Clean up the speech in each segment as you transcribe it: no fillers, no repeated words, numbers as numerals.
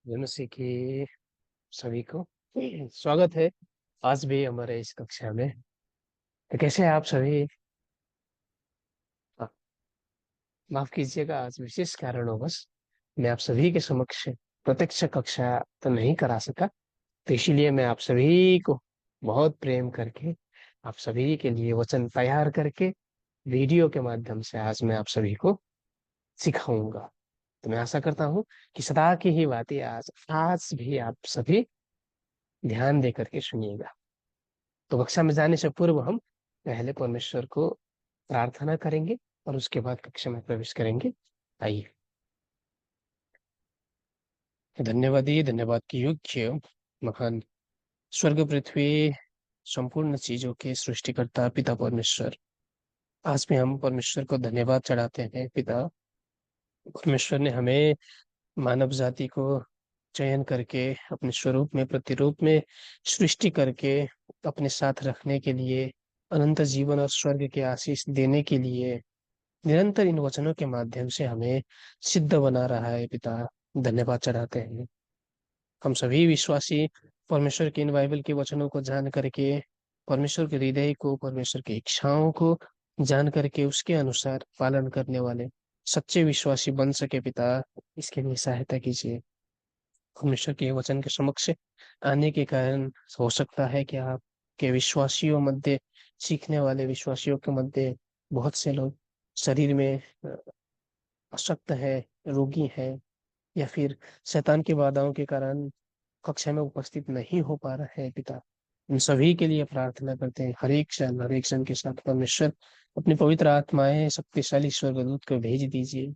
जैसे कि सभी को स्वागत है आज भी हमारे इस कक्षा में। तो कैसे हैं आप सभी? हाँ, माफ कीजिएगा, आज विशेष कारणवश मैं आप सभी के समक्ष प्रत्यक्ष कक्षा तो नहीं करा सका। तो इसीलिए मैं आप सभी को बहुत प्रेम करके आप सभी के लिए वचन तैयार करके वीडियो के माध्यम से आज मैं आप सभी को सिखाऊंगा। तो मैं आशा करता हूँ कि सदा की ही बातें आज आज भी आप सभी ध्यान दे करके सुनिएगा। तो कक्षा में जाने से पूर्व हम पहले परमेश्वर को प्रार्थना करेंगे और उसके बाद कक्षा में प्रवेश करेंगे। आइए। धन्यवाद ही धन्यवाद की योग्य महान स्वर्ग पृथ्वी संपूर्ण चीजों के सृष्टिकर्ता पिता परमेश्वर, आज भी हम परमेश्वर को धन्यवाद चढ़ाते हैं। पिता परमेश्वर ने हमें मानव जाति को चयन करके अपने स्वरूप में प्रतिरूप में सृष्टि करके अपने साथ रखने के लिए, अनंत जीवन और स्वर्ग के आशीष देने के लिए निरंतर इन वचनों के माध्यम से हमें सिद्ध बना रहा है। पिता धन्यवाद चढ़ाते हैं। हम सभी विश्वासी परमेश्वर के इन बाइबल के वचनों को जान करके, परमेश्वर के हृदय को, परमेश्वर की इच्छाओं को जान करके उसके अनुसार पालन करने वाले सच्चे विश्वासी बन सके। पिता इसके लिए सहायता कीजिए। परमेश्वर के वचन के समक्ष आने के कारण हो सकता है कि आपके विश्वासियों मध्य, सीखने वाले विश्वासियों के मध्य बहुत से लोग शरीर में अशक्त है, रोगी है, या फिर शैतान की बाधाओं के कारण कक्षा में उपस्थित नहीं हो पा रहे हैं। पिता उन सभी के लिए प्रार्थना करते हैं। हर एक क्षण के साथ परमेश्वर अपनी पवित्र आत्माएं शक्तिशाली स्वर्गदूत को भेज दीजिए,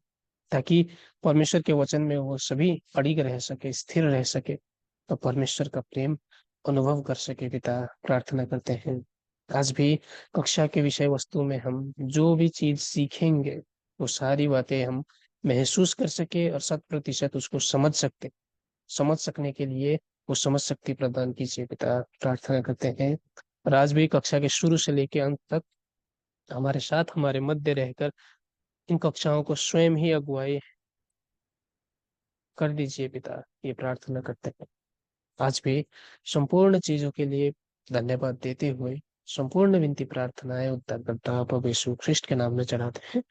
ताकि परमेश्वर के वचन में वो सभी अड़िग रह सके, स्थिर रह सके, तो परमेश्वर का प्रेम अनुभव कर सके। पिता प्रार्थना करते हैं आज भी कक्षा के विषय वस्तु में हम जो भी चीज सीखेंगे वो सारी बातें हम महसूस कर सके और 100% उसको समझ सकने के लिए वो समझ शक्ति प्रदान कीजिए। पिता प्रार्थना करते हैं और आज भी कक्षा के शुरू से लेकर अंत तक हमारे साथ, हमारे मध्य रहकर इन कक्षाओं को स्वयं ही अगुवाई कर दीजिए। पिता ये प्रार्थना करते हैं। आज भी संपूर्ण चीजों के लिए धन्यवाद देते हुए संपूर्ण विनती प्रार्थनाएं उद्धारकर्ता प्रभु यीशु ख्रिस्ट के नाम में चढ़ाते हैं।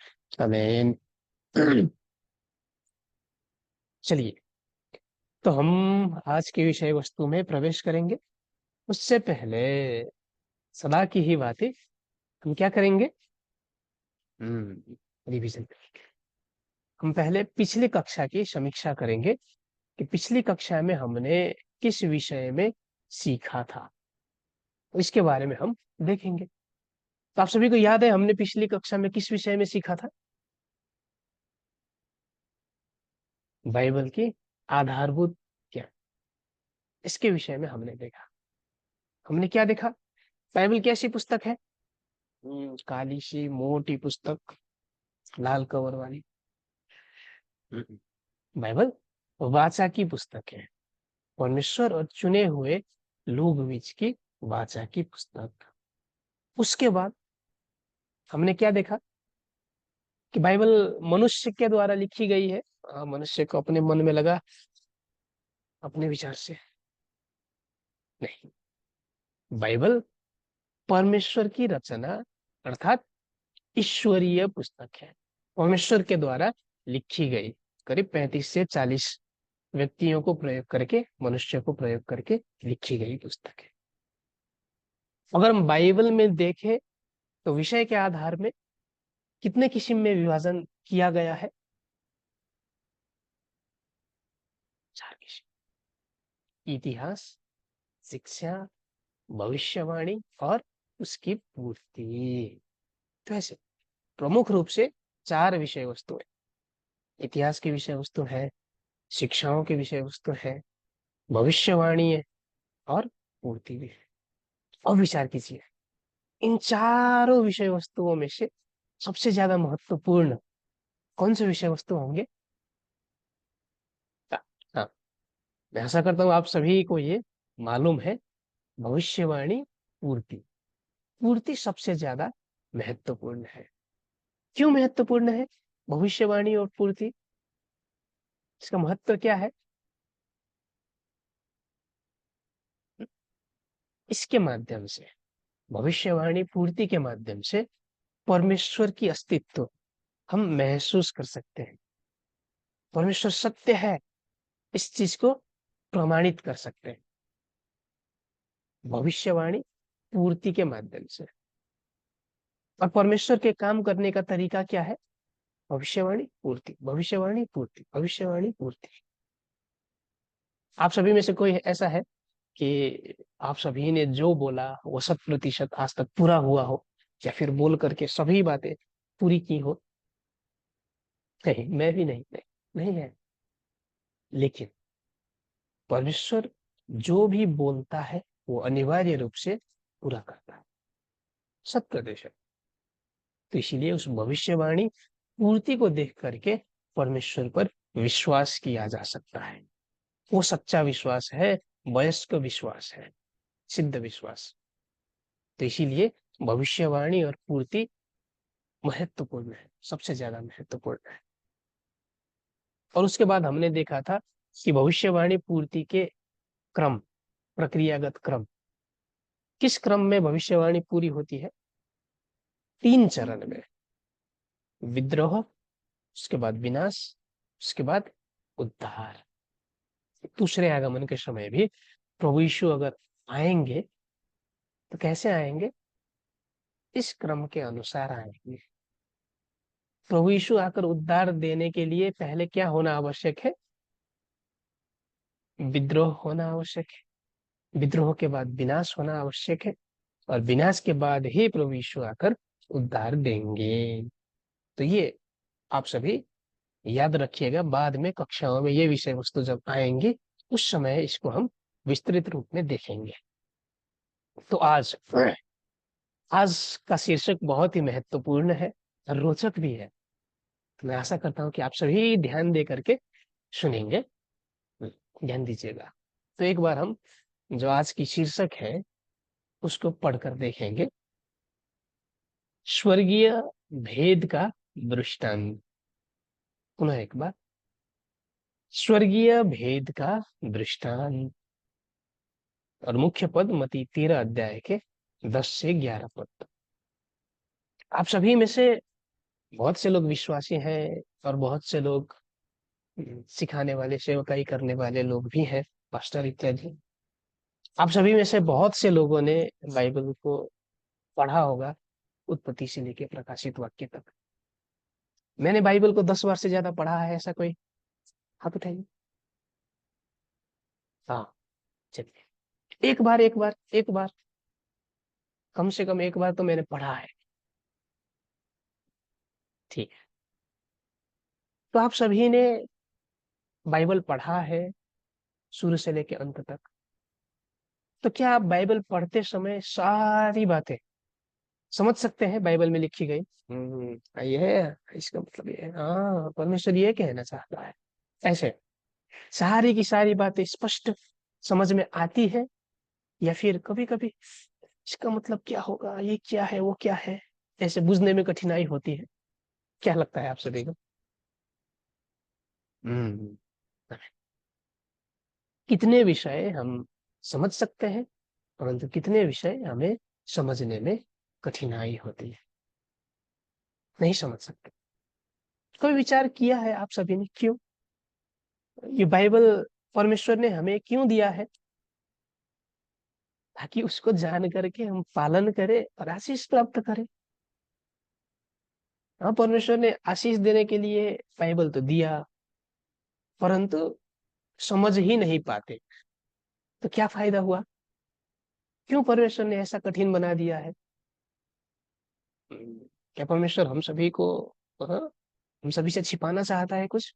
आमीन। चलिए, तो हम आज के विषय वस्तु में प्रवेश करेंगे। उससे पहले सदा की ही बातें हम क्या करेंगे? रिवीजन करेंगे। हम पहले पिछली कक्षा की समीक्षा करेंगे कि पिछली कक्षा में हमने किस विषय में सीखा था, इसके बारे में हम देखेंगे। तो आप सभी को याद है हमने पिछली कक्षा में किस विषय में सीखा था? बाइबल की आधारभूत क्या, इसके विषय में हमने देखा। हमने क्या देखा? बाइबल कैसी पुस्तक है? काली सी मोटी पुस्तक, लाल कवर वाली। बाइबल वाचा की पुस्तक है, परमेश्वर और चुने हुए लोग बीच की वाचा की पुस्तक। उसके बाद हमने क्या देखा कि बाइबल मनुष्य के द्वारा लिखी गई है। मनुष्य को अपने मन में लगा, अपने विचार से नहीं। बाइबल परमेश्वर की रचना, अर्थात ईश्वरीय पुस्तक है, परमेश्वर के द्वारा लिखी गई, करीब 35 से 40 व्यक्तियों को प्रयोग करके, मनुष्य को प्रयोग करके लिखी गई पुस्तक है। अगर हम बाइबल में देखें तो विषय के आधार में कितने किस्म में विभाजन किया गया है? 4 किस्म। इतिहास, शिक्षा, भविष्यवाणी और उसकी पूर्ति। तो ऐसे प्रमुख रूप से 4 विषय वस्तु है। इतिहास की विषय वस्तु है, शिक्षाओं की विषय वस्तु है, भविष्यवाणी है और पूर्ति भी है। अब विचार कीजिए, इन चारों विषय वस्तुओं में से सबसे ज्यादा महत्वपूर्ण कौन से विषय वस्तु होंगे? हाँ, हाँ, मैं आशा करता हूँ आप सभी को ये मालूम है। भविष्यवाणी, पूर्ति। पूर्ति सबसे ज्यादा महत्वपूर्ण है। क्यों महत्वपूर्ण है भविष्यवाणी और पूर्ति? इसका महत्व क्या है? इसके माध्यम से, भविष्यवाणी पूर्ति के माध्यम से परमेश्वर की अस्तित्व हम महसूस कर सकते हैं। परमेश्वर सत्य है, इस चीज को प्रमाणित कर सकते हैं भविष्यवाणी पूर्ति के माध्यम से। और परमेश्वर के काम करने का तरीका क्या है? भविष्यवाणी पूर्ति, भविष्यवाणी पूर्ति, भविष्यवाणी पूर्ति। आप सभी में से कोई ऐसा है कि आप सभी ने जो बोला वो 100% आज तक पूरा हुआ हो, या फिर बोल करके सभी बातें पूरी की हो? नहीं, मैं भी नहीं, नहीं है। लेकिन परमेश्वर जो भी बोलता है वो अनिवार्य रूप से पूरा करता है, 100%। तो इसीलिए उस भविष्यवाणी पूर्ति को देख करके परमेश्वर पर विश्वास किया जा सकता है। वो सच्चा विश्वास है, वयस्क विश्वास है, सिद्ध विश्वास। तो इसीलिए भविष्यवाणी और पूर्ति महत्वपूर्ण है, सबसे ज्यादा महत्वपूर्ण है। और उसके बाद हमने देखा था कि भविष्यवाणी पूर्ति के क्रम, प्रक्रियागत क्रम, किस क्रम में भविष्यवाणी पूरी होती है? 3 चरण में। विद्रोह, उसके बाद विनाश, उसके बाद उद्धार। दूसरे आगमन के समय भी प्रभु यीशु अगर आएंगे तो कैसे आएंगे? इस क्रम के अनुसार आएंगे। प्रभु यीशु आकर उद्धार देने के लिए पहले क्या होना आवश्यक है? विद्रोह होना आवश्यक है। विद्रोह के बाद विनाश होना आवश्यक है, और विनाश के बाद ही प्रभु यीशु आकर उद्धार देंगे। तो ये आप सभी याद रखिएगा, बाद में कक्षाओं में ये विषय वस्तु जब आएंगी उस समय इसको हम विस्तृत रूप में देखेंगे। तो आज आज का शीर्षक बहुत ही महत्वपूर्ण है और रोचक भी है। तो मैं आशा करता हूँ कि आप सभी ध्यान दे करके सुनेंगे। ध्यान दीजिएगा। तो एक बार हम जो आज की शीर्षक है उसको पढ़कर देखेंगे। स्वर्गीय भेद का दृष्टांत। पुनः एक बार, स्वर्गीय भेद का दृष्टांत। और मुख्य पद मत्ती 13 अध्याय के 10 से 11 पद तक। आप सभी में से बहुत से लोग विश्वासी हैं और बहुत से लोग सिखाने वाले, सेवकाई करने वाले लोग भी हैं, पास्टर इत्यादि। आप सभी में से बहुत से लोगों ने बाइबल को पढ़ा होगा, उत्पत्ति से लेकर प्रकाशित वाक्य तक। मैंने बाइबल को 10 बार से ज्यादा पढ़ा है, ऐसा कोई हाथ उठाइए। हाँ, चलिए, एक बार, एक बार, एक बार, कम से कम एक बार तो मैंने पढ़ा है। ठीक है। तो आप सभी ने बाइबल पढ़ा है शुरू से लेकर अंत तक। तो क्या आप बाइबल पढ़ते समय सारी बातें समझ सकते हैं बाइबल में लिखी गई? ये है, इसका मतलब ये है, हाँ, परमेश्वर ये कहना चाहता है, ऐसे सारी की सारी बातें स्पष्ट समझ में आती है? या फिर कभी कभी इसका मतलब क्या होगा, ये क्या है, वो क्या है, ऐसे बुझने में कठिनाई होती है? क्या लगता है आप सभी को? हम्म कितने विषय हम समझ सकते हैं, परंतु कितने विषय हमें समझने में कठिनाई होती है, नहीं समझ सकते। कोई विचार किया है आप सभी ने, क्यों ये बाइबल परमेश्वर ने हमें क्यों दिया है? ताकि उसको जान करके हम पालन करें और आशीष प्राप्त करें। हाँ, परमेश्वर ने आशीष देने के लिए बाइबल तो दिया, परंतु समझ ही नहीं पाते, तो क्या फायदा हुआ? क्यों परमेश्वर ने ऐसा कठिन बना दिया है? क्या परमेश्वर हम सभी को, हाँ, हम सभी से छिपाना चाहता है कुछ?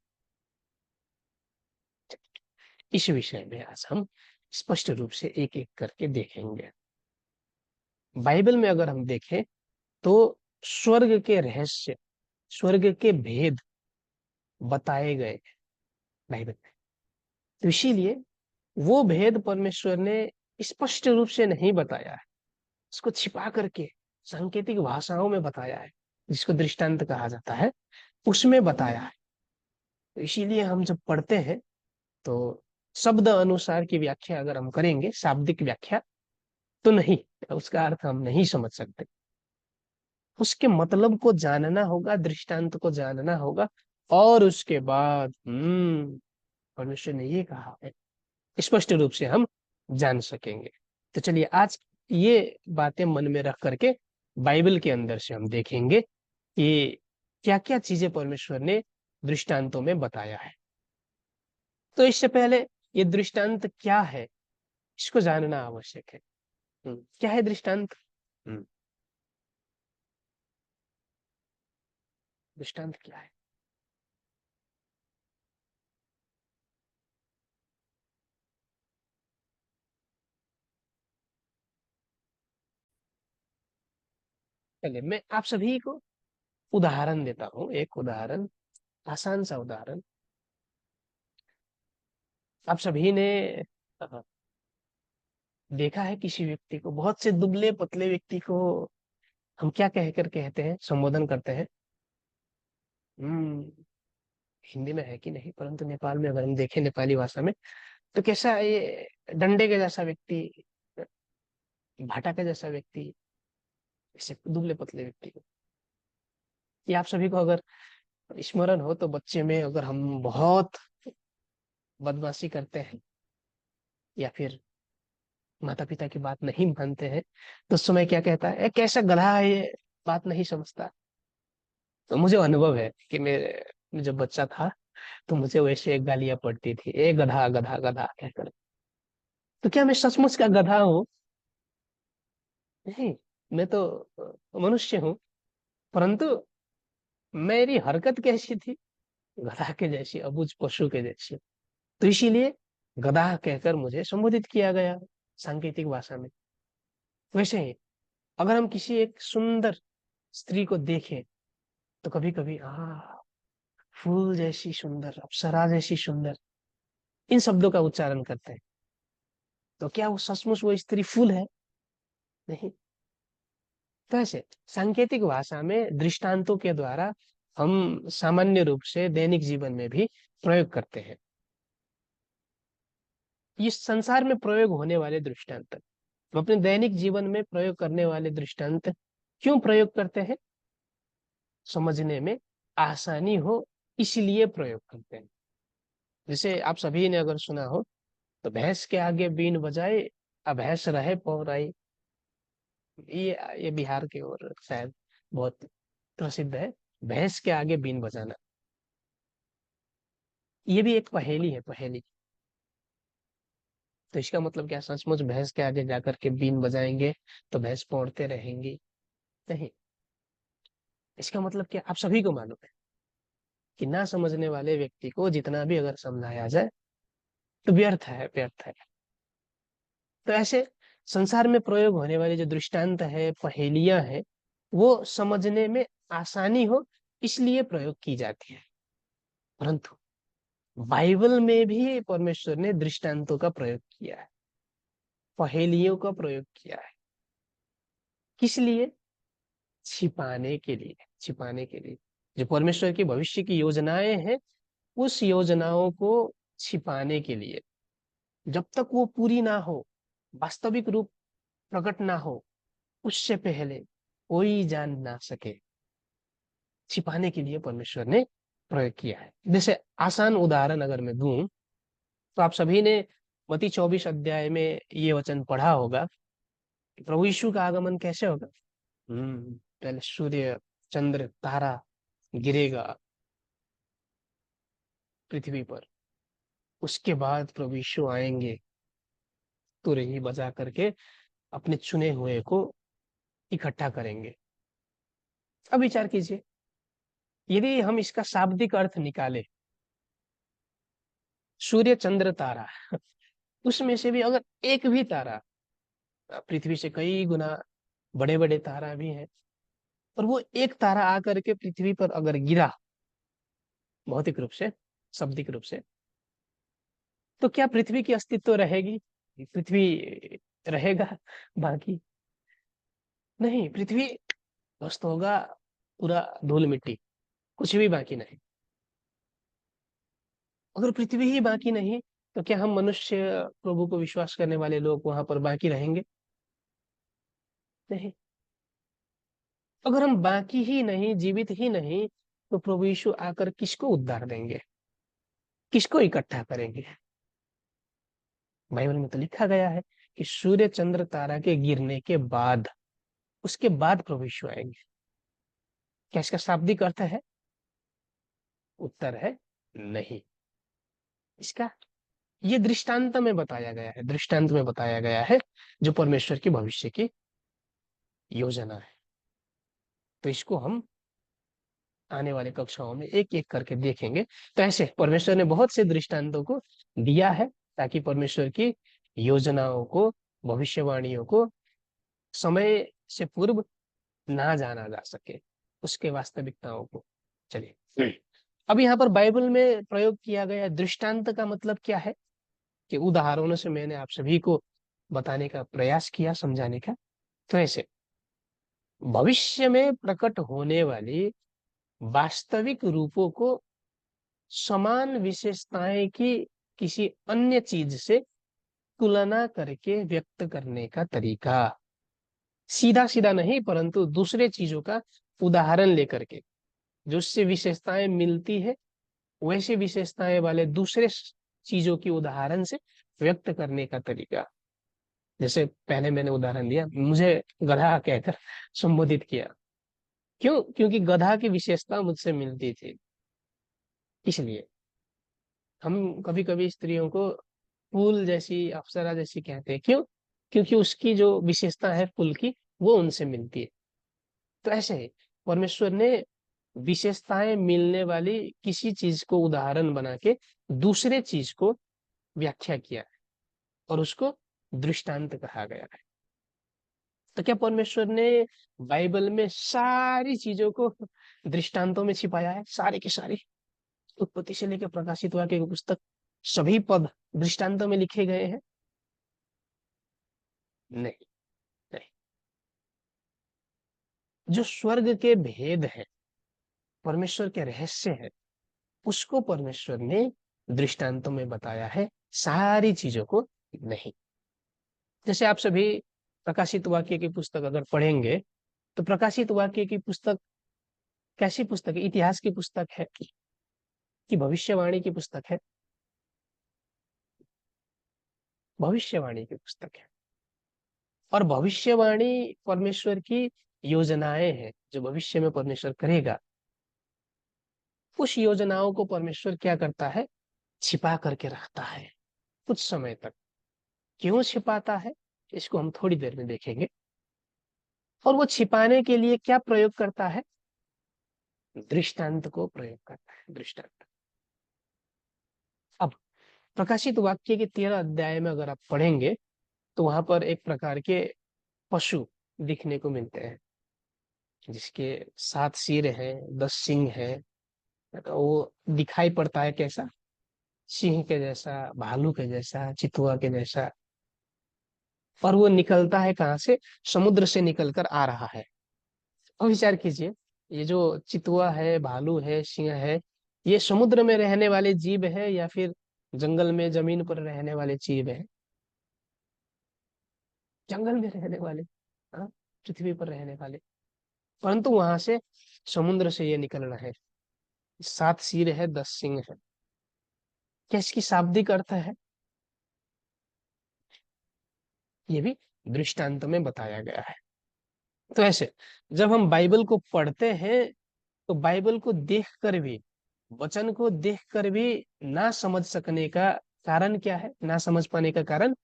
इस विषय में आज हम स्पष्ट रूप से एक एक करके देखेंगे। बाइबल में अगर हम देखें तो स्वर्ग के रहस्य, स्वर्ग के भेद बताए गए बाइबल में। तो इसीलिए वो भेद परमेश्वर ने स्पष्ट रूप से नहीं बताया है, उसको छिपा करके सांकेतिक भाषाओं में बताया है, जिसको दृष्टांत कहा जाता है, उसमें बताया है। तो इसीलिए हम जब पढ़ते हैं तो शब्द अनुसार की व्याख्या अगर हम करेंगे, शाब्दिक व्याख्या, तो नहीं, उसका अर्थ हम नहीं समझ सकते। उसके मतलब को जानना होगा, दृष्टांत को जानना होगा, और उसके बाद परमेश्वर ने ये कहा है, स्पष्ट रूप से हम जान सकेंगे। तो चलिए आज ये बातें मन में रख करके बाइबल के अंदर से हम देखेंगे कि क्या क्या चीजें परमेश्वर ने दृष्टांतों में बताया है। तो इससे पहले ये दृष्टांत क्या है, इसको जानना आवश्यक है। क्या है दृष्टांत? हम्म, दृष्टांत क्या है? चलिए मैं आप सभी को उदाहरण देता हूँ, एक उदाहरण, आसान सा उदाहरण। आप सभी ने देखा है किसी व्यक्ति को, बहुत से दुबले पतले व्यक्ति को हम क्या कहकर कहते हैं, संबोधन करते हैं? हम्म हिंदी में है कि नहीं, परंतु नेपाल में अगर हम देखें नेपाली भाषा में, तो कैसा ये डंडे के जैसा व्यक्ति, भाटा के जैसा व्यक्ति, ऐसे दुबले पतले व्यक्ति को। ये आप सभी को अगर स्मरण हो तो बच्चे में अगर हम बहुत बदमाशी करते हैं या फिर माता पिता की बात नहीं मानते हैं, तो उस समय क्या कहता है, कैसा गधा है ये, बात नहीं समझता। तो मुझे अनुभव है कि मैं जब बच्चा था तो मुझे वैसे एक गालियां पड़ती थी, ए गधा गधा गधा कहकर। तो क्या मैं सचमुच का गधा हूँ? नहीं, मैं तो मनुष्य हूँ, परंतु मेरी हरकत कैसी थी, गधा के जैसी, अबुझ पशु के जैसी। तो इसीलिए गधा कहकर मुझे संबोधित किया गया सांकेतिक भाषा में। वैसे ही अगर हम किसी एक सुंदर स्त्री को देखें तो कभी कभी फूल जैसी सुंदर, अप्सरा जैसी सुंदर, इन शब्दों का उच्चारण करते हैं। तो क्या वो सचमुच वो स्त्री फूल है? नहीं। तो ऐसे सांकेतिक भाषा में दृष्टांतों के द्वारा हम सामान्य रूप से दैनिक जीवन में भी प्रयोग करते हैं। इस संसार में प्रयोग होने वाले दृष्टांत, हम अपने दैनिक जीवन में प्रयोग करने वाले दृष्टांत क्यों प्रयोग करते हैं? समझने में आसानी हो इसलिए प्रयोग करते हैं। जैसे आप सभी ने अगर सुना हो, तो भैंस के आगे बीन बजाए अभैंस रहे पौराई। ये बिहार के ओर शायद बहुत प्रसिद्ध है, भैंस के आगे बीन बजाना। ये भी एक पहेली है, पहेली। तो इसका मतलब क्या, सचमुच भैंस के आगे जाकर के बीन बजाएंगे तो भैंस पौड़ते रहेंगी? नहीं। इसका मतलब क्या, आप सभी को मालूम है कि ना समझने वाले व्यक्ति को जितना भी अगर समझाया जाए तो व्यर्थ है, व्यर्थ है। तो ऐसे संसार में प्रयोग होने वाले जो दृष्टांत है, पहेलियां हैं, वो समझने में आसानी हो इसलिए प्रयोग की जाती है। परंतु बाइबल में भी परमेश्वर ने दृष्टांतों का प्रयोग किया है, पहेलियों का प्रयोग किया है। किस लिए? छिपाने के लिए, छिपाने के लिए। जो परमेश्वर की भविष्य की योजनाएं हैं, उस योजनाओं को छिपाने के लिए, जब तक वो पूरी ना हो, वास्तविक रूप प्रकट ना हो, उससे पहले कोई जान ना सके, छिपाने के लिए परमेश्वर ने प्रयोग किया है। जैसे आसान उदाहरण अगर मैं दूं, तो आप सभी ने मत्ती 24 अध्याय में ये वचन पढ़ा होगा कि प्रभु यीशु का आगमन कैसे होगा। पहले सूर्य चंद्र तारा गिरेगा पृथ्वी पर, उसके बाद प्रभु यीशु आएंगे तुरही बजा करके, अपने चुने हुए को इकट्ठा करेंगे। अब विचार कीजिए, यदि हम इसका शाब्दिक अर्थ निकाले, सूर्य चंद्र तारा, उसमें से भी अगर एक भी तारा, पृथ्वी से कई गुना बड़े बड़े तारा भी हैं, और वो एक तारा आकर के पृथ्वी पर अगर गिरा, भौतिक रूप से, शाब्दिक रूप से, तो क्या पृथ्वी की अस्तित्व रहेगी? पृथ्वी रहेगा बाकी? नहीं, पृथ्वी ध्वस्त होगा, पूरा धूल मिट्टी, कुछ भी बाकी नहीं। अगर पृथ्वी ही बाकी नहीं, तो क्या हम मनुष्य, प्रभु को विश्वास करने वाले लोग वहां पर बाकी रहेंगे? सकते हैं। अगर हम बाकी ही नहीं, जीवित ही नहीं, तो प्रभु यीशु आकर किसको उद्धार देंगे, किसको इकट्ठा करेंगे? बाइबल में तो लिखा गया है कि सूर्य चंद्र तारा के गिरने के बाद, उसके बाद प्रभु यीशु आएंगे। क्या इसका शाब्दिक अर्थ है? उत्तर है नहीं। इसका ये दृष्टांत में बताया गया है, दृष्टांत में बताया गया है, जो परमेश्वर की भविष्य की योजना है। तो इसको हम आने वाले कक्षाओं में एक एक करके देखेंगे। तो ऐसे परमेश्वर ने बहुत से दृष्टांतों को दिया है, ताकि परमेश्वर की योजनाओं को, भविष्यवाणियों को समय से पूर्व ना जाना जा सके, उसके वास्तविकताओं को। चलिए, अब यहाँ पर बाइबल में प्रयोग किया गया दृष्टांत का मतलब क्या है, कि उदाहरणों से मैंने आप सभी को बताने का प्रयास किया, समझाने का। तो ऐसे भविष्य में प्रकट होने वाली वास्तविक रूपों को समान विशेषताएं की किसी अन्य चीज से तुलना करके व्यक्त करने का तरीका, सीधा सीधा नहीं, परंतु दूसरे चीजों का उदाहरण लेकर के, जो उससे विशेषताएं मिलती है, वैसे विशेषताएं वाले दूसरे चीजों की उदाहरण से व्यक्त करने का तरीका। जैसे पहले मैंने उदाहरण दिया, मुझे गधा कहकर संबोधित किया। क्यों? क्योंकि गधा की विशेषता मुझसे मिलती थी, इसलिए। हम कभी कभी स्त्रियों को फूल जैसी, अप्सरा जैसी कहते हैं। क्यों? क्योंकि उसकी जो विशेषता है फूल की, वो उनसे मिलती है। तो ऐसे ही परमेश्वर ने विशेषताएं मिलने वाली किसी चीज को उदाहरण बना के दूसरे चीज को व्याख्या किया है, और उसको दृष्टांत कहा गया है। तो क्या परमेश्वर ने बाइबल में सारी चीजों को दृष्टांतों में छिपाया है? सारी की सारी, उत्पत्ति से लेकर प्रकाशित वाक्य की पुस्तक, सभी पद दृष्टांतों में लिखे गए हैं? नहीं, नहीं। जो स्वर्ग के भेद है, परमेश्वर के रहस्य है, उसको परमेश्वर ने दृष्टांतों में बताया है, सारी चीजों को नहीं। जैसे आप सभी प्रकाशित वाक्य की पुस्तक अगर पढ़ेंगे, तो प्रकाशित वाक्य की पुस्तक कैसी पुस्तक है? इतिहास की पुस्तक है कि भविष्यवाणी की पुस्तक है? भविष्यवाणी की पुस्तक है। और भविष्यवाणी परमेश्वर की योजनाएं हैं, जो भविष्य में परमेश्वर करेगा। उस योजनाओं को परमेश्वर क्या करता है? छिपा करके रखता है कुछ समय तक। क्यों छिपाता है, इसको हम थोड़ी देर में देखेंगे। और वो छिपाने के लिए क्या प्रयोग करता है? दृष्टांत को प्रयोग करता है, दृष्टांत। अब प्रकाशित वाक्य के 13 अध्याय में अगर आप पढ़ेंगे, तो वहां पर एक प्रकार के पशु दिखने को मिलते हैं, जिसके 7 सिर हैं, 10 सींग हैं। तो वो दिखाई पड़ता है कैसा? सिंह के जैसा, भालू के जैसा, चितुआ के जैसा। और वो निकलता है कहाँ से? समुद्र से निकल कर आ रहा है। अब विचार कीजिए, ये जो चितुआ है, भालू है, सिंह है, ये समुद्र में रहने वाले जीव है, या फिर जंगल में जमीन पर रहने वाले जीव है? जंगल में रहने वाले, हाँ, पृथ्वी पर रहने वाले। परंतु वहां से, समुद्र से ये निकलना है। 7 सिर है, 10 सिंग है। क्या इसकी शाब्दिक अर्थ है? ये भी दृष्टांत में बताया गया है। तो ऐसे जब हम बाइबल को पढ़ते हैं, तो बाइबल को देखकर भी, वचन को देखकर भी ना समझ सकने का कारण क्या है? ना समझ पाने का कारण,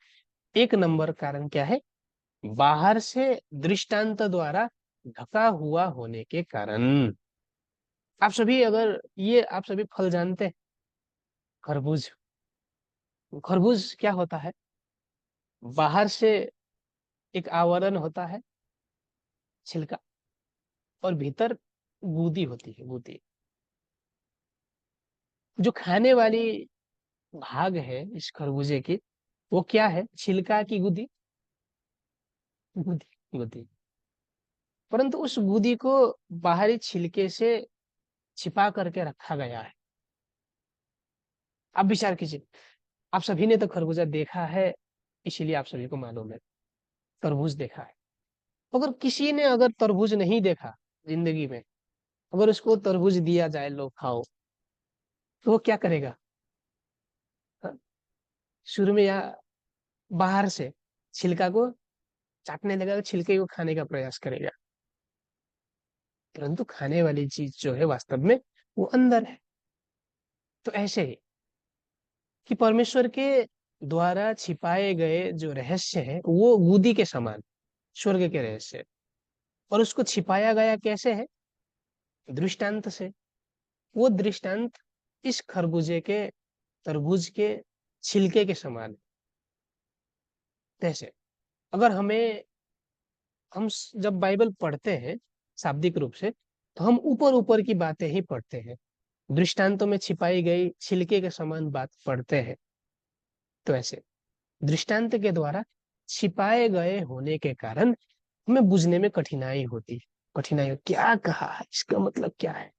एक नंबर कारण क्या है? बाहर से दृष्टांत द्वारा ढका हुआ होने के कारण। आप सभी अगर ये आप सभी फल जानते हैं, खरबूज। खरबूज क्या होता है? बाहर से एक आवरण होता है, छिलका, और भीतर गूदी होती है, गूदी। जो खाने वाली भाग है इस खरबूजे की, वो क्या है? छिलका की गूदी, गूदी, गूदी। परंतु उस गूदी को बाहरी छिलके से छिपा करके रखा गया है। आप विचार कीजिए, आप सभी ने तो खरबूजा देखा है, इसीलिए आप सभी को मालूम है, तरबूज देखा है। अगर किसी ने अगर तरबूज नहीं देखा जिंदगी में, अगर उसको तरबूज दिया जाए, लो खाओ, तो वो क्या करेगा? हाँ? शुरू में या बाहर से छिलका को चाटने लगेगा, छिलके को खाने का प्रयास करेगा, परंतु खाने वाली चीज जो है वास्तव में वो अंदर है। तो ऐसे ही कि परमेश्वर के द्वारा छिपाए गए जो रहस्य है वो गुदी के समान, स्वर्ग के रहस्य, और उसको छिपाया गया कैसे है? दृष्टांत से। वो दृष्टांत इस खरबूजे के, तरबूज के छिलके के समान है। जैसे अगर जब बाइबल पढ़ते हैं शाब्दिक रूप से, तो हम ऊपर ऊपर की बातें ही पढ़ते हैं, दृष्टांतों में छिपाई गई छिलके के समान बात पढ़ते हैं। तो ऐसे दृष्टांत के द्वारा छिपाए गए होने के कारण हमें बुझने में कठिनाई होती है। कठिनाई क्या कहा है, इसका मतलब क्या है,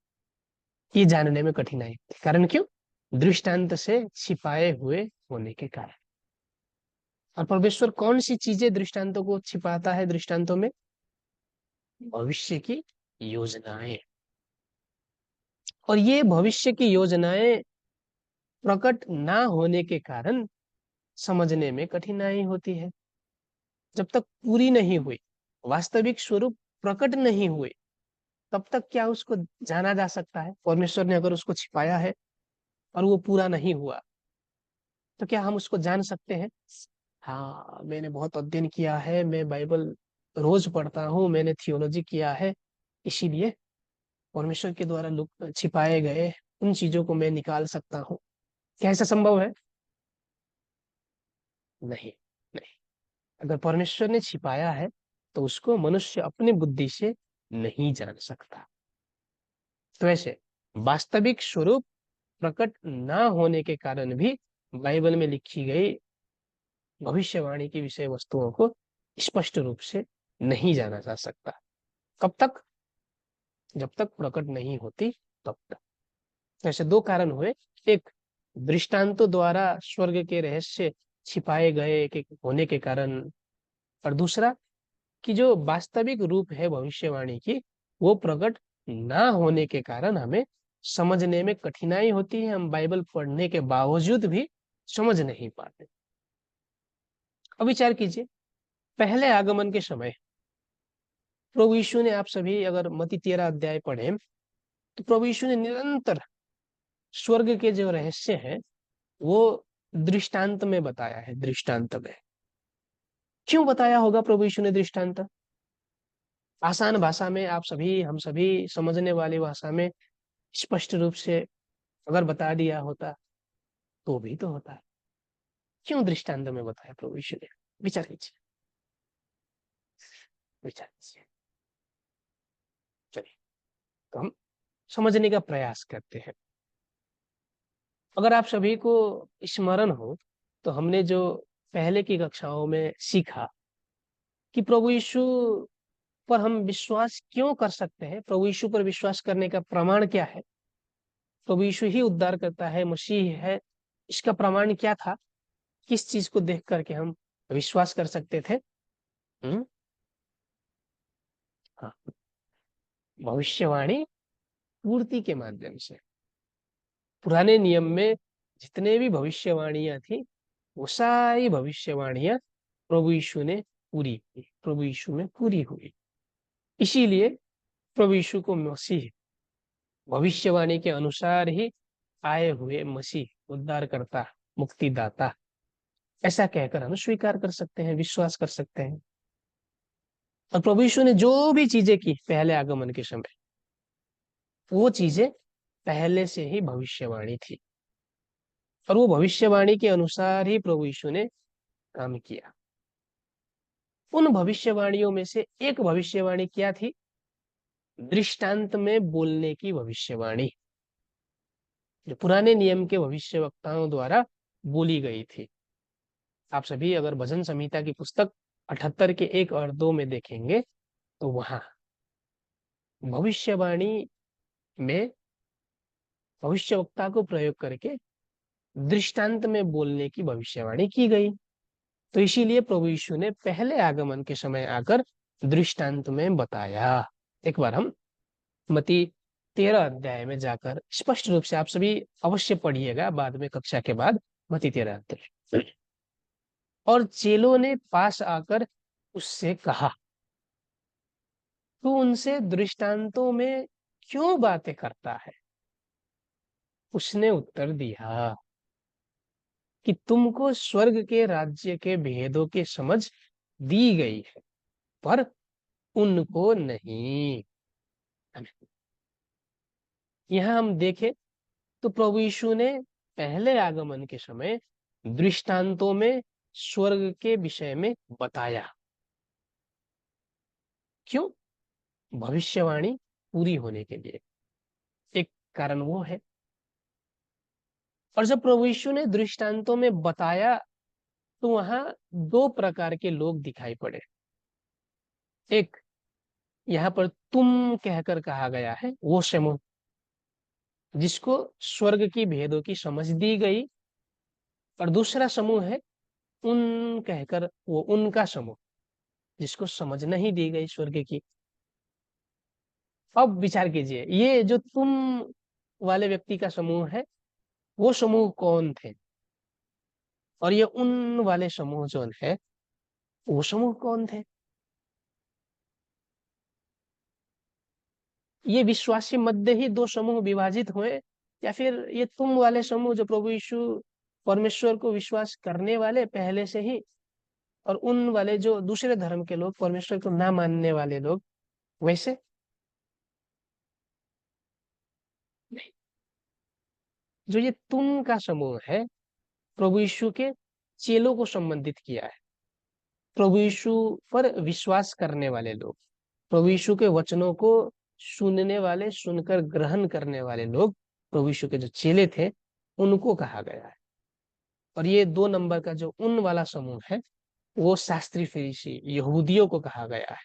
ये जानने में कठिनाई होती है। कारण क्यों? दृष्टांत से छिपाए हुए होने के कारण। और परमेश्वर कौन सी चीजें दृष्टांतों को छिपाता है? दृष्टांतों में भविष्य की योजनाएं। और ये भविष्य की योजनाएं प्रकट ना होने के कारण समझने में कठिनाई होती है। जब तक पूरी नहीं हुई, वास्तविक स्वरूप प्रकट नहीं हुए, तब तक क्या उसको जाना जा सकता है? परमेश्वर ने अगर उसको छिपाया है और वो पूरा नहीं हुआ, तो क्या हम उसको जान सकते हैं? हाँ, मैंने बहुत अध्ययन किया है, मैं बाइबल रोज पढ़ता हूँ, मैंने थियोलॉजी किया है, इसीलिए परमेश्वर के द्वारा लुक छिपाए गए उन चीजों को मैं निकाल सकता हूँ। क्या ऐसा संभव है? नहीं, नहीं। अगर परमेश्वर ने छिपाया है तो उसको मनुष्य अपनी बुद्धि से नहीं जान सकता। तो ऐसे वास्तविक स्वरूप प्रकट ना होने के कारण भी बाइबल में लिखी गई भविष्यवाणी की विषय वस्तुओं को स्पष्ट रूप से नहीं जाना जा सकता। कब तक? जब तक प्रकट नहीं होती तब तक। तो ऐसे दो कारण हुए। एक, दृष्टांतों द्वारा स्वर्ग के रहस्य छिपाए गए के होने के कारण। और दूसरा, कि जो वास्तविक रूप है भविष्यवाणी की, वो प्रकट ना होने के कारण हमें समझने में कठिनाई होती है। हम बाइबल पढ़ने के बावजूद भी समझ नहीं पाते। अब विचार कीजिए, पहले आगमन के समय प्रभु यीशु ने, आप सभी अगर मत्ती 13 अध्याय पढ़े, तो प्रभु यीशु ने निरंतर स्वर्ग के जो रहस्य हैं वो दृष्टांत में बताया है। दृष्टांत में क्यों बताया होगा प्रभु यीशु ने दृष्टांत? आसान भाषा में, आप सभी, हम सभी समझने वाली भाषा में स्पष्ट रूप से अगर बता दिया होता तो भी तो होता है। क्यों दृष्टांत में बताया प्रभु यीशु ने? विचार कीजिए, विचार कीजिए। चलिए, तो हम समझने का प्रयास करते हैं। अगर आप सभी को स्मरण हो, तो हमने जो पहले की कक्षाओं में सीखा कि प्रभु यीशु पर हम विश्वास क्यों कर सकते हैं, प्रभु यीशु पर विश्वास करने का प्रमाण क्या है, प्रभु यीशु ही उद्धार करता है, मसीह है, इसका प्रमाण क्या था? किस चीज को देख करके हम विश्वास कर सकते थे? हम्म? हाँ, भविष्यवाणी पूर्ति के माध्यम से। पुराने नियम में जितने भी भविष्यवाणियां थी, वो सारी भविष्यवाणियां प्रभु यीशु ने पूरी की, प्रभु यीशु में पूरी हुई। इसीलिए प्रभु यीशु को मसीह, भविष्यवाणी के अनुसार ही आए हुए मसीह, उद्धारकर्ता, मुक्तिदाता, ऐसा कहकर हम स्वीकार कर सकते हैं, विश्वास कर सकते हैं। और प्रभु यीशु ने जो भी चीजें की पहले आगमन के समय, वो चीजें पहले से ही भविष्यवाणी थी, और वो भविष्यवाणी के अनुसार ही प्रभु यीशु ने काम किया। उन भविष्यवाणियों में से एक भविष्यवाणी क्या थी? दृष्टांत में बोलने की भविष्यवाणी, जो पुराने नियम के भविष्यवक्ताओं द्वारा बोली गई थी। आप सभी अगर भजन संहिता की पुस्तक 78 के 1 और 2 में देखेंगे, तो वहां भविष्यवाणी में भविष्यवक्ता को प्रयोग करके दृष्टांत में बोलने की भविष्यवाणी की गई। तो इसीलिए प्रभु यीशु ने पहले आगमन के समय आकर दृष्टांत में बताया। एक बार हम मती 13 अध्याय में जाकर स्पष्ट रूप से, आप सभी अवश्य पढ़िएगा बाद में कक्षा के बाद, मती 13 अध्याय। और चेलों ने पास आकर उससे कहा, तू उनसे दृष्टांतों में क्यों बातें करता है? उसने उत्तर दिया कि तुमको स्वर्ग के राज्य के भेदों की समझ दी गई है, पर उनको नहीं। यहां हम देखें तो प्रभु यीशु ने पहले आगमन के समय दृष्टांतों में स्वर्ग के विषय में बताया। क्यों? भविष्यवाणी पूरी होने के लिए। एक कारण वो है। और जब प्रभु यीशु ने दृष्टांतों में बताया तो वहां दो प्रकार के लोग दिखाई पड़े। एक, यहाँ पर तुम कहकर कहा गया है वो समूह जिसको स्वर्ग की भेदों की समझ दी गई, और दूसरा समूह है उन कहकर, वो उनका समूह जिसको समझ नहीं दी गई स्वर्ग की। अब विचार कीजिए, ये जो तुम वाले व्यक्ति का समूह है, वो समूह कौन थे? और ये उन वाले समूह जो है, वो समूह कौन थे? ये विश्वासी मध्य ही दो समूह विभाजित हुए, या फिर ये तुम वाले समूह जो प्रभु यीशु परमेश्वर को विश्वास करने वाले पहले से ही, और उन वाले जो दूसरे धर्म के लोग, परमेश्वर को ना मानने वाले लोग, वैसे नहीं। जो ये तुम का समूह है, प्रभु यीशु के चेलों को संबंधित किया है। प्रभु यीशु पर विश्वास करने वाले लोग, प्रभु यीशु के वचनों को सुनने वाले, सुनकर ग्रहण करने वाले लोग, प्रभु यीशु के जो चेले थे, उनको कहा गया है। और ये दो नंबर का जो उन वाला समूह है, वो शास्त्री फरीसी यहूदियों को कहा गया है।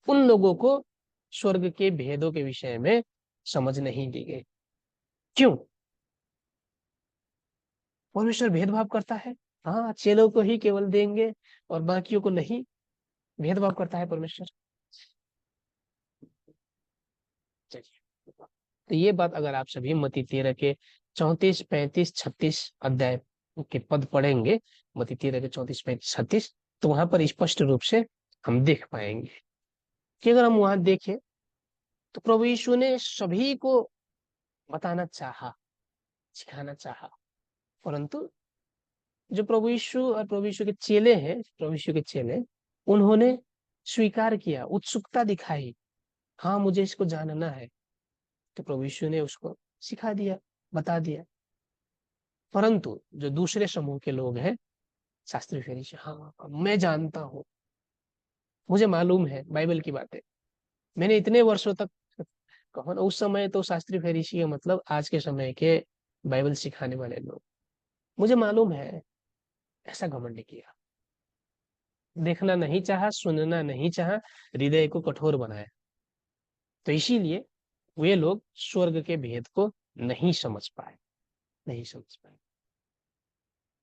उन लोगों को स्वर्ग के भेदों के विषय में समझ नहीं दी गई। क्यों? परमेश्वर भेदभाव करता है? हाँ, चेलों को ही केवल देंगे और बाकियों को नहीं। भेदभाव करता है परमेश्वर? चलिए, तो ये बात अगर आप सभी मत्ती 13 के 34, 35, 36 अध्याय के पद पढ़ेंगे, मत्ती 13 के 34, 35, 36, तो वहां पर स्पष्ट रूप से हम देख पाएंगे कि अगर हम वहां देखें तो प्रभु यीशु ने सभी को बताना चाहा, सिखाना चाहा, परंतु जो प्रभु यीशु और प्रभु यीशु के चेले हैं, प्रभु यीशु के चेले, उन्होंने स्वीकार किया, उत्सुकता दिखाई, हाँ मुझे इसको जानना है। तो प्रभु यीशु ने उसको सिखा दिया, बता दिया। परंतु जो दूसरे समूह के लोग हैं, शास्त्री फरीसी, हाँ मैं जानता हूँ, मुझे मालूम है बाइबल की बातें, मैंने इतने वर्षों तक, कहो ना, उस समय तो शास्त्री फरीसी का मतलब आज के समय के बाइबल सिखाने वाले लोग, मुझे मालूम है, ऐसा घमंड किया, देखना नहीं चाहा, सुनना नहीं चाहा, हृदय को कठोर बनाया। तो इसीलिए वे लोग स्वर्ग के भेद को नहीं समझ पाए, नहीं समझ पाए।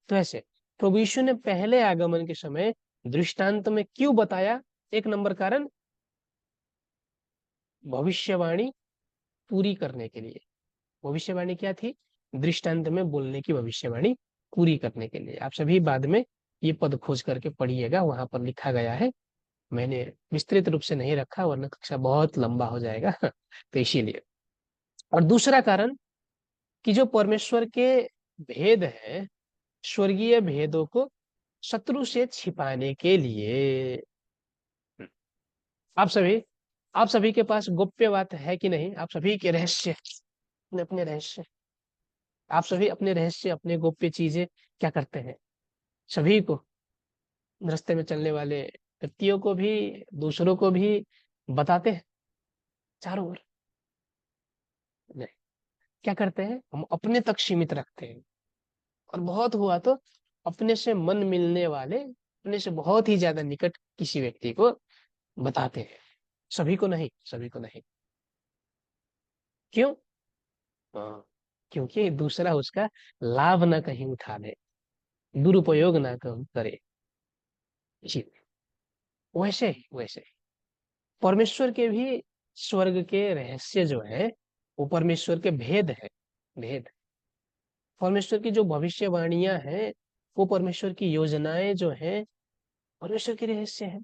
तो ऐसे प्रभु यीशु ने पहले आगमन के समय दृष्टांत में क्यों बताया? एक नंबर कारण, भविष्यवाणी पूरी करने के लिए। भविष्यवाणी क्या थी? दृष्टांत में बोलने की भविष्यवाणी पूरी करने के लिए। आप सभी बाद में ये पद खोज करके पढ़िएगा, वहां पर लिखा गया है। मैंने विस्तृत रूप से नहीं रखा वरना कक्षा बहुत लंबा हो जाएगा तो इसीलिए। और दूसरा कारण कि जो परमेश्वर के भेद है, स्वर्गीय भेदों को शत्रु से छिपाने के लिए। आप सभी आप सभी के पास गोप्य बात है कि नहीं? आप सभी के रहस्य, अपने अपने रहस्य, आप सभी अपने रहस्य, अपने गोप्य चीजें क्या करते हैं? सभी को, रास्ते में चलने वाले व्यक्तियों को भी, दूसरों को भी बताते हैं चारों ओर? नहीं। क्या करते हैं? हम अपने तक सीमित रखते हैं, और बहुत हुआ तो अपने से मन मिलने वाले, अपने से बहुत ही ज्यादा निकट किसी व्यक्ति को बताते हैं। सभी को नहीं, सभी को नहीं। क्यों? हाँ, क्योंकि दूसरा उसका लाभ ना कहीं उठा ले, दुरुपयोग ना करे, इसीलिए। वैसे ही परमेश्वर के भी स्वर्ग के रहस्य जो है वो परमेश्वर के भेद है। भेद, परमेश्वर की जो भविष्यवाणियां हैं, वो परमेश्वर की योजनाएं जो हैं, परमेश्वर के रहस्य हैं।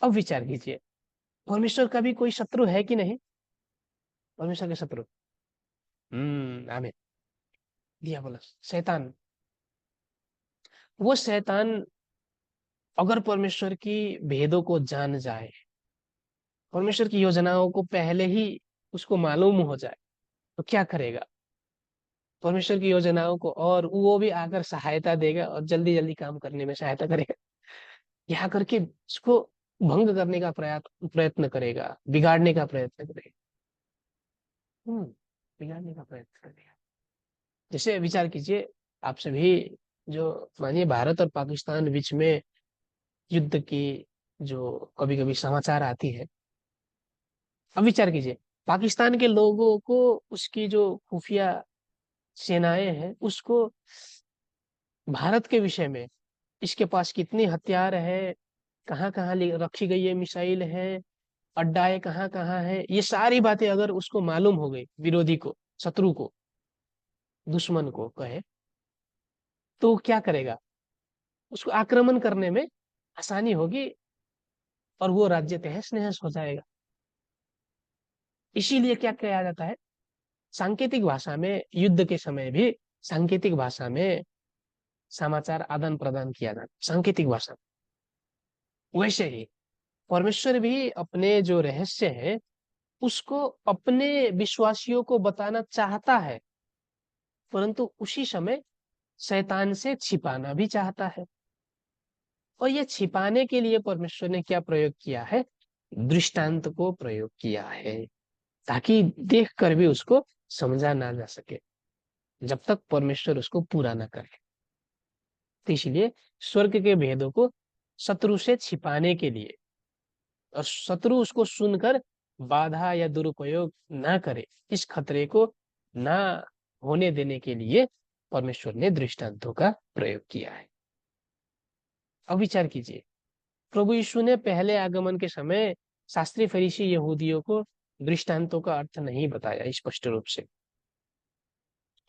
अब विचार कीजिए, परमेश्वर का भी कोई शत्रु है कि नहीं? परमेश्वर के शत्रु, आमीन, दिया बोला शैतान। वो शैतान अगर परमेश्वर की भेदों को जान जाए, परमेश्वर की योजनाओं को पहले ही उसको मालूम हो जाए, तो क्या करेगा? परमेश्वर की योजनाओं को और वो भी आकर सहायता देगा और जल्दी जल्दी काम करने में सहायता करेगा। यहाँ करके उसको भंग करने का प्रयत्न करेगा, बिगाड़ने का प्रयत्न करेगा। हम्म बिगाड़ने का प्रयत्न करेगा। जैसे विचार कीजिए, आप सभी, जो मानिए भारत और पाकिस्तान बीच में युद्ध की जो कभी कभी समाचार आती है, अब विचार कीजिए, पाकिस्तान के लोगों को उसकी जो खुफिया सेनाएं हैं उसको भारत के विषय में, इसके पास कितनी हथियार है, कहाँ कहाँ रखी गई है मिसाइल है, अड्डाएं कहाँ कहाँ है, ये सारी बातें अगर उसको मालूम हो गई, विरोधी को, शत्रु को, दुश्मन को कहे, तो वो क्या करेगा? उसको आक्रमण करने में आसानी होगी और वो राज्य तहस नहस हो जाएगा। इसीलिए क्या किया जाता है, सांकेतिक भाषा में युद्ध के समय भी सांकेतिक भाषा में समाचार आदान प्रदान किया जाता है, सांकेतिक भाषा। वैसे ही परमेश्वर भी अपने जो रहस्य है उसको अपने विश्वासियों को बताना चाहता है, परंतु उसी समय शैतान से छिपाना भी चाहता है। और ये छिपाने के लिए परमेश्वर ने क्या प्रयोग किया है? दृष्टांत को प्रयोग किया है, ताकि देख कर भी उसको समझा ना जा सके, जब तक परमेश्वर उसको पूरा ना करे। तो इसलिए स्वर्ग के भेदों को शत्रु से छिपाने के लिए, और शत्रु उसको सुनकर बाधा या दुरुपयोग ना करे, इस खतरे को ना होने देने के लिए परमेश्वर ने दृष्टांतों का प्रयोग किया है। अब विचार कीजिए, प्रभु यीशु ने पहले आगमन के समय शास्त्री फरीसी यहूदियों को दृष्टांतों का अर्थ नहीं बताया स्पष्ट रूप से।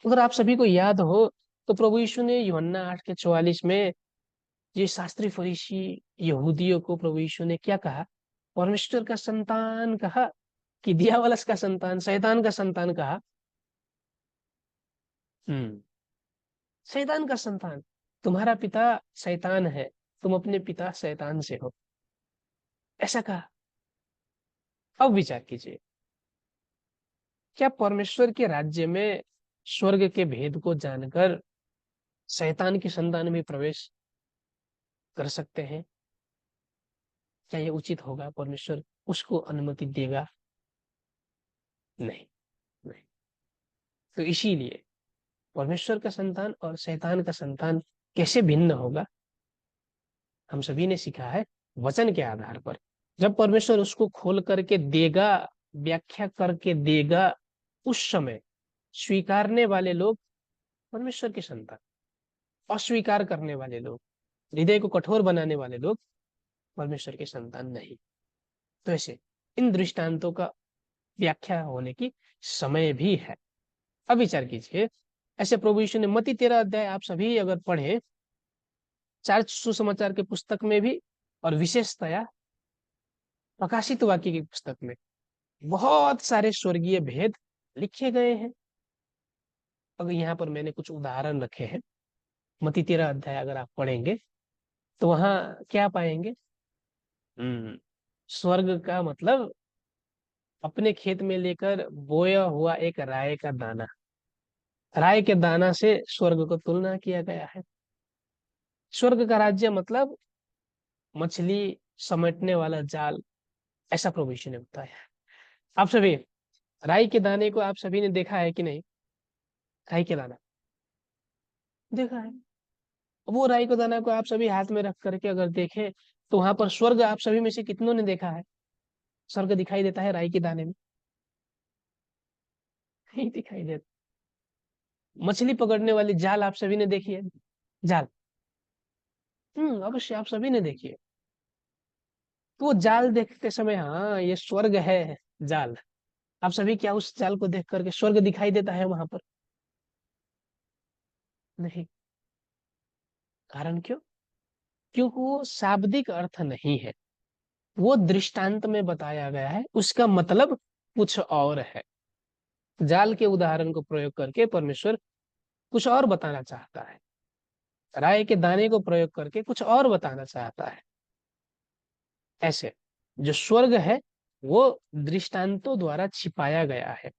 अगर आप सभी को याद हो, तो प्रभु यीशु ने यूहन्ना 8:44 में ये शास्त्री फरीसी यहूदियों को प्रभु यीशु ने क्या कहा? परमेश्वर का संतान कहा कि दियावलस का संतान, शैतान का संतान कहा? हम्म शैतान का संतान। तुम्हारा पिता शैतान है, तुम अपने पिता शैतान से हो, ऐसा कहा। अब विचार कीजिए, क्या परमेश्वर के राज्य में स्वर्ग के भेद को जानकर शैतान की संतान में प्रवेश कर सकते हैं? क्या यह उचित होगा? परमेश्वर उसको अनुमति देगा? नहीं, नहीं। तो इसीलिए परमेश्वर का संतान और शैतान का संतान कैसे भिन्न होगा, हम सभी ने सीखा है वचन के आधार पर। जब परमेश्वर उसको खोल करके देगा, व्याख्या करके देगा, उस समय स्वीकारने वाले लोग परमेश्वर के संतान, अस्वीकार करने वाले लोग, हृदय को कठोर बनाने वाले लोग परमेश्वर के संतान नहीं। तो ऐसे इन दृष्टांतों का व्याख्या होने की समय भी है। अब विचार कीजिए, ऐसे प्रभु यीशु ने मत्ती 13 अध्याय आप सभी अगर पढ़े, चार सुसमाचार के पुस्तक में भी और विशेषतया प्रकाशित वाक्य की पुस्तक में बहुत सारे स्वर्गीय भेद लिखे गए हैं। अगर यहाँ पर मैंने कुछ उदाहरण रखे हैं, मत्ती 13 अध्याय अगर आप पढ़ेंगे तो वहां क्या पाएंगे? हम्म स्वर्ग का मतलब अपने खेत में लेकर बोया हुआ एक राय का दाना, राय के दाना से स्वर्ग को तुलना किया गया है। स्वर्ग का राज्य मतलब मछली समेटने वाला जाल, ऐसा प्रभु यीशु ने बताया। आप सभी, राई के दाने को आप सभी ने देखा है कि नहीं? राई के दाना देखा है। वो राई के दाना को आप सभी हाथ में रख करके अगर देखें, तो वहां पर स्वर्ग आप सभी में से कितनों ने देखा है? स्वर्ग दिखाई देता है राई के दाने में? नहीं दिखाई देता। मछली पकड़ने वाली जाल आप सभी ने देखी है? जाल, अवश्य आप सभी ने देखी है। तो वो जाल देखते समय, हाँ ये स्वर्ग है जाल। आप सभी क्या उस जाल को देख करके स्वर्ग दिखाई देता है वहां पर? नहीं। कारण क्यों? क्योंकि वो शाब्दिक अर्थ नहीं है, वो दृष्टांत में बताया गया है, उसका मतलब कुछ और है। जाल के उदाहरण को प्रयोग करके परमेश्वर कुछ और बताना चाहता है, राय के दाने को प्रयोग करके कुछ और बताना चाहता है। ऐसे जो स्वर्ग है वो दृष्टांतों द्वारा छिपाया गया है,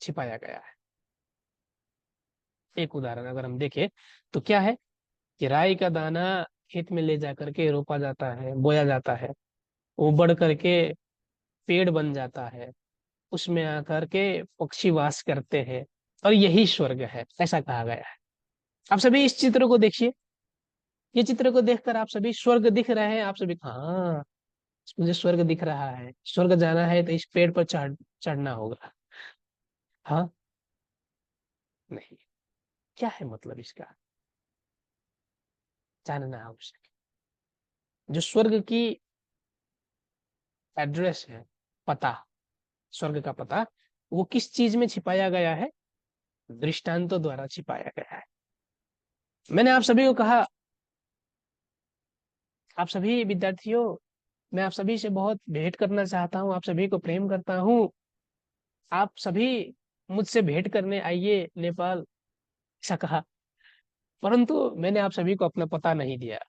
छिपाया गया है। एक उदाहरण अगर हम देखें तो क्या है कि राई का दाना खेत में ले जा करके रोपा जाता है, बोया जाता है, वो बढ़ करके पेड़ बन जाता है, उसमें आकर के पक्षी वास करते हैं, और यही स्वर्ग है, ऐसा कहा गया है। आप सभी इस चित्र को देखिए, ये चित्र को देखकर आप सभी स्वर्ग दिख रहे हैं, आप सभी हाँ मुझे स्वर्ग दिख रहा है, स्वर्ग जाना है तो इस पेड़ पर चढ़ना होगा। हाँ, नहीं। क्या है मतलब इसका? जानना आवश्यक है। जो स्वर्ग की एड्रेस है, पता, स्वर्ग का पता, वो किस चीज में छिपाया गया है? दृष्टांतों द्वारा छिपाया गया है। मैंने आप सभी को कहा, आप सभी विद्यार्थियों, मैं आप सभी से बहुत भेंट करना चाहता हूँ, आप सभी को प्रेम करता हूँ, आप सभी मुझसे भेंट करने आइए नेपाल, ऐसा कहा। परंतु मैंने आप सभी को अपना पता नहीं दिया।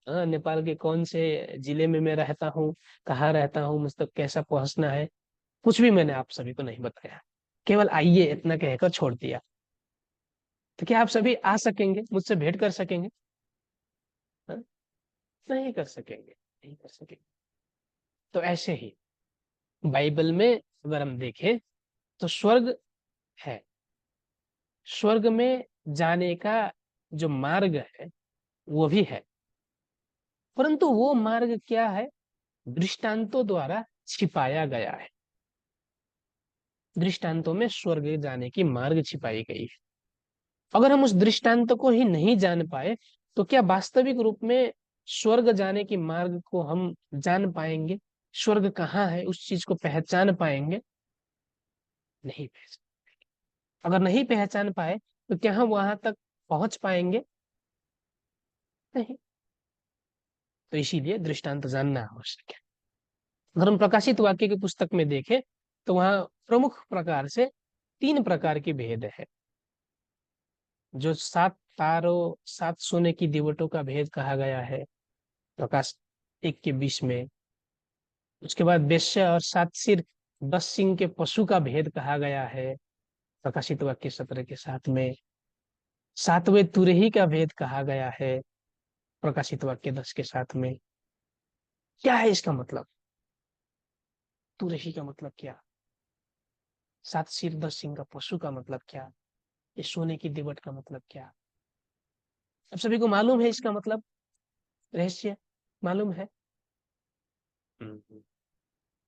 हाँ, नेपाल के कौन से जिले में मैं रहता हूँ, कहाँ रहता हूँ, मुझ तक कैसा पहुंचना है, कुछ भी मैंने आप सभी को नहीं बताया। केवल आइए इतना कहकर छोड़ दिया। तो क्या आप सभी आ सकेंगे, मुझसे भेंट कर सकेंगे? हाँ? नहीं कर सकेंगे, नहीं कर सकेंगे। तो ऐसे ही बाइबल में अगर हम देखें तो स्वर्ग है, स्वर्ग में जाने का जो मार्ग है वो भी है, परंतु वो मार्ग क्या है? दृष्टांतों द्वारा छिपाया गया है। दृष्टांतों में स्वर्ग जाने की मार्ग छिपाई गई है। अगर हम उस दृष्टांत को ही नहीं जान पाए तो क्या वास्तविक रूप में स्वर्ग जाने की मार्ग को हम जान पाएंगे? स्वर्ग कहाँ है उस चीज को पहचान पाएंगे? नहीं पहचान। अगर नहीं पहचान पाए तो क्या हम वहां तक पहुंच पाएंगे? नहीं। तो इसीलिए दृष्टांत जानना आवश्यक है। अगर हम प्रकाशित वाक्य की पुस्तक में देखें तो वहां प्रमुख प्रकार से 3 प्रकार की भेद है। जो 7 तारों, 7 सोने की दीवटों का भेद कहा गया है प्रकाश 1 के 20 में। उसके बाद वेश्या और 7 सिर 10 सिंह के पशु का भेद कहा गया है प्रकाशित वाक्य 17 के 7 में। 7वें तुरही का भेद कहा गया है प्रकाशित वाक्य 10 के 7 में। क्या है इसका मतलब? तुरही का मतलब क्या? 7 सिर 10 सिंह का पशु का मतलब क्या? ये सोने की दीवट का मतलब क्या? अब सभी को मालूम है इसका मतलब, रहस्य मालूम है? हम्म,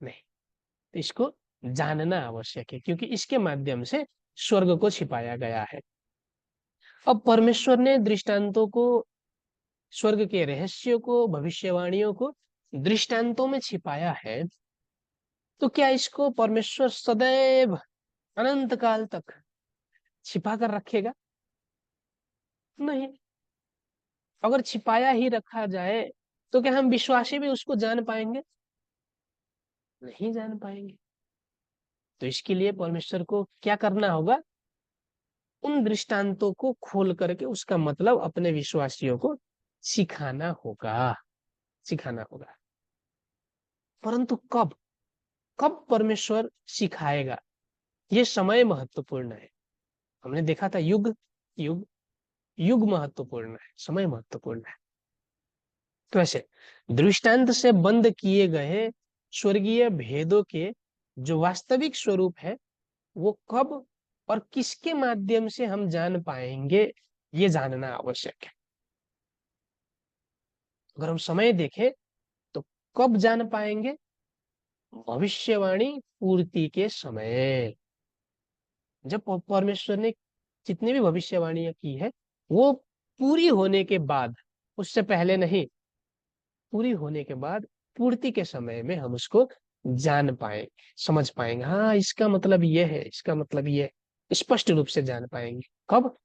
नहीं। तो इसको जानना आवश्यक है क्योंकि इसके माध्यम से स्वर्ग को छिपाया गया है। अब परमेश्वर ने दृष्टांतों को, स्वर्ग के रहस्यों को, भविष्यवाणियों को दृष्टांतों में छिपाया है, तो क्या इसको परमेश्वर सदैव अनंत काल तक छिपा कर रखेगा? नहीं। अगर छिपाया ही रखा जाए तो क्या हम विश्वासी भी उसको जान पाएंगे? नहीं जान पाएंगे। तो इसके लिए परमेश्वर को क्या करना होगा? उन दृष्टांतों को खोल करके उसका मतलब अपने विश्वासियों को सिखाना होगा, सिखाना होगा। परंतु कब, कब परमेश्वर सिखाएगा? ये समय महत्वपूर्ण है। हमने देखा था युग, युग, युग महत्वपूर्ण है, समय महत्वपूर्ण है। तो ऐसे दृष्टांत से बंद किए गए स्वर्गीय भेदों के जो वास्तविक स्वरूप है वो कब और किसके माध्यम से हम जान पाएंगे, ये जानना आवश्यक है। अगर हम समय देखें तो कब जान पाएंगे? भविष्यवाणी पूर्ति के समय। जब परमेश्वर ने जितनी भी भविष्यवाणियां की है वो पूरी होने के बाद, उससे पहले नहीं, पूरी होने के बाद पूर्ति के समय में हम उसको जान पाए, समझ पाएंगे। हाँ, इसका मतलब ये है, इसका मतलब ये है। स्पष्ट रूप से जान पाएंगे। कब?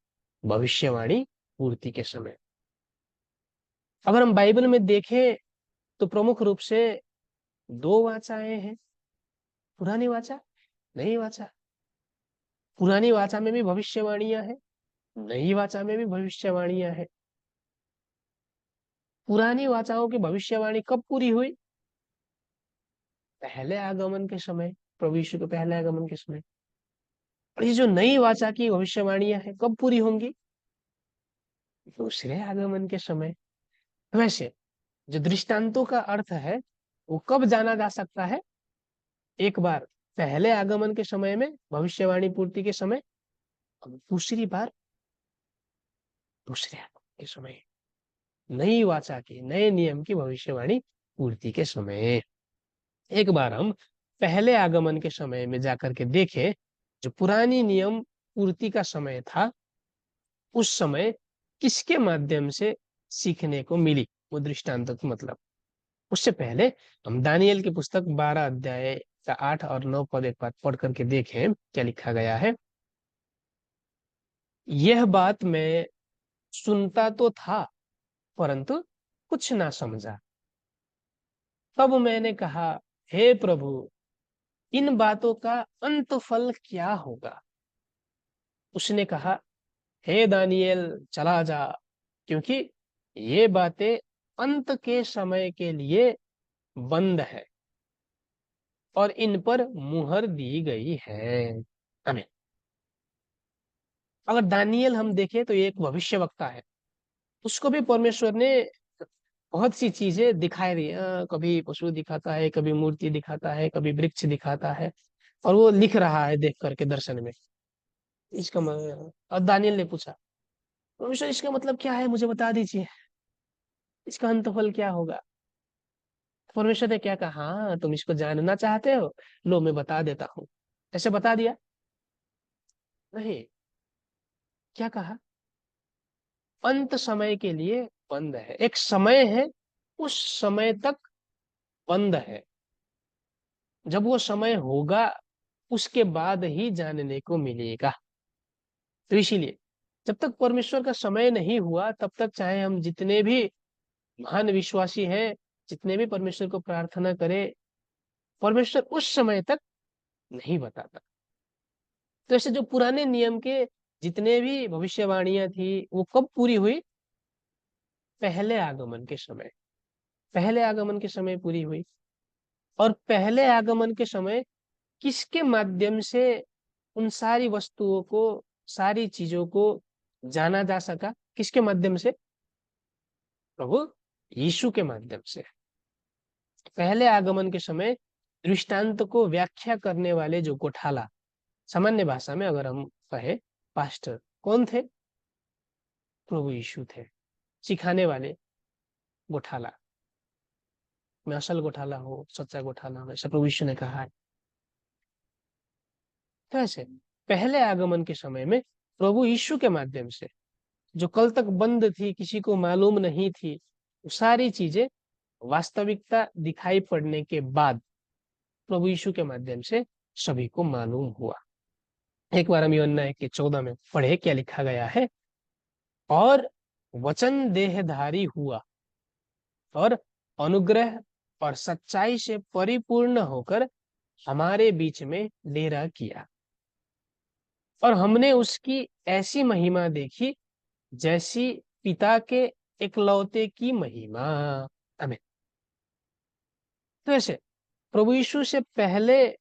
भविष्यवाणी पूर्ति के समय। अगर हम बाइबल में देखें तो प्रमुख रूप से दो वाचाएं हैं। पुरानी वाचा, नई वाचा। पुरानी वाचा में भी भविष्यवाणियां हैं, नई वाचा में भी भविष्यवाणियां हैं। पुरानी वाचाओं की भविष्यवाणी कब पूरी हुई? पहले आगमन के समय, प्रभु यीशु के पहले आगमन के समय। और ये जो नई वाचा की भविष्यवाणियां हैं कब पूरी होंगी? दूसरे आगमन के समय। वैसे जो दृष्टांतों का अर्थ है वो कब जाना जा सकता है? एक बार पहले आगमन के समय में, भविष्यवाणी पूर्ति के समय, और दूसरी बार दूसरे आगमन के समय, नई वाचा की, नए नियम की भविष्यवाणी पूर्ति के समय। एक बार हम पहले आगमन के समय में जाकर के देखें, जो पुरानी नियम पूर्ति का समय था, उस समय किसके माध्यम से सीखने को मिली वो दृष्टांत का मतलब। उससे पहले हम दानियल की पुस्तक 12 अध्याय का 8 और 9 पद एक बार पढ़ करके देखें क्या लिखा गया है। यह बात मैं सुनता तो था, परंतु कुछ ना समझा। तब मैंने कहा, हे प्रभु, इन बातों का अंत फल क्या होगा? उसने कहा, हे दानियल, चला जा, क्योंकि ये बातें अंत के समय के लिए बंद है और इन पर मुहर दी गई है। आमीन। अगर दानियल हम देखें तो ये एक भविष्यवक्ता है। उसको भी परमेश्वर ने बहुत सी चीजें दिखाई दी। कभी पशु दिखाता है, कभी मूर्ति दिखाता है, कभी वृक्ष दिखाता है, और वो लिख रहा है देख करके दर्शन में। और दानियल ने पूछा, परमेश्वर इसका मतलब क्या है, मुझे बता दीजिए, इसका अंतफल क्या होगा? परमेश्वर ने क्या कहा? हाँ, तुम इसको जानना चाहते हो, लो मैं बता देता हूँ। ऐसे बता दिया? नहीं। क्या कहा? अंत समय के लिए बंद है। एक समय है, उस समय तक बंद है। जब वो समय होगा उसके बाद ही जानने को मिलेगा। तो इसीलिए जब तक परमेश्वर का समय नहीं हुआ तब तक चाहे हम जितने भी महान विश्वासी हैं, जितने भी परमेश्वर को प्रार्थना करें, परमेश्वर उस समय तक नहीं बताता। तो ऐसे जो पुराने नियम के जितने भी भविष्यवाणियां थी वो कब पूरी हुई? पहले आगमन के समय। पहले आगमन के समय पूरी हुई। और पहले आगमन के समय किसके माध्यम से उन सारी वस्तुओं को, सारी चीजों को जाना जा सका? किसके माध्यम से? प्रभु यीशु के माध्यम से। पहले आगमन के समय दृष्टांत को व्याख्या करने वाले जो गोठाला, सामान्य भाषा में अगर हम कहे पास्टर, कौन थे? प्रभु यीशु थे। सिखाने वाले गोठाला, मैं असल गोठाला हूँ, सच्चा गोठाला हूँ, ऐसा प्रभु यीशु ने कहा है। तो ऐसे पहले आगमन के समय में प्रभु यीशु के माध्यम से जो कल तक बंद थी, किसी को मालूम नहीं थी, वो सारी चीजें वास्तविकता दिखाई पड़ने के बाद प्रभु यीशु के माध्यम से सभी को मालूम हुआ। एक बार हम यूहन्ना 1:14 में पढ़े क्या लिखा गया है। और वचन देहधारी हुआ और अनुग्रह और सच्चाई से परिपूर्ण होकर हमारे बीच में डेरा किया, और हमने उसकी ऐसी महिमा देखी जैसी पिता के इकलौते की महिमा। आमीन। तो ऐसे प्रभु यीशु से पहले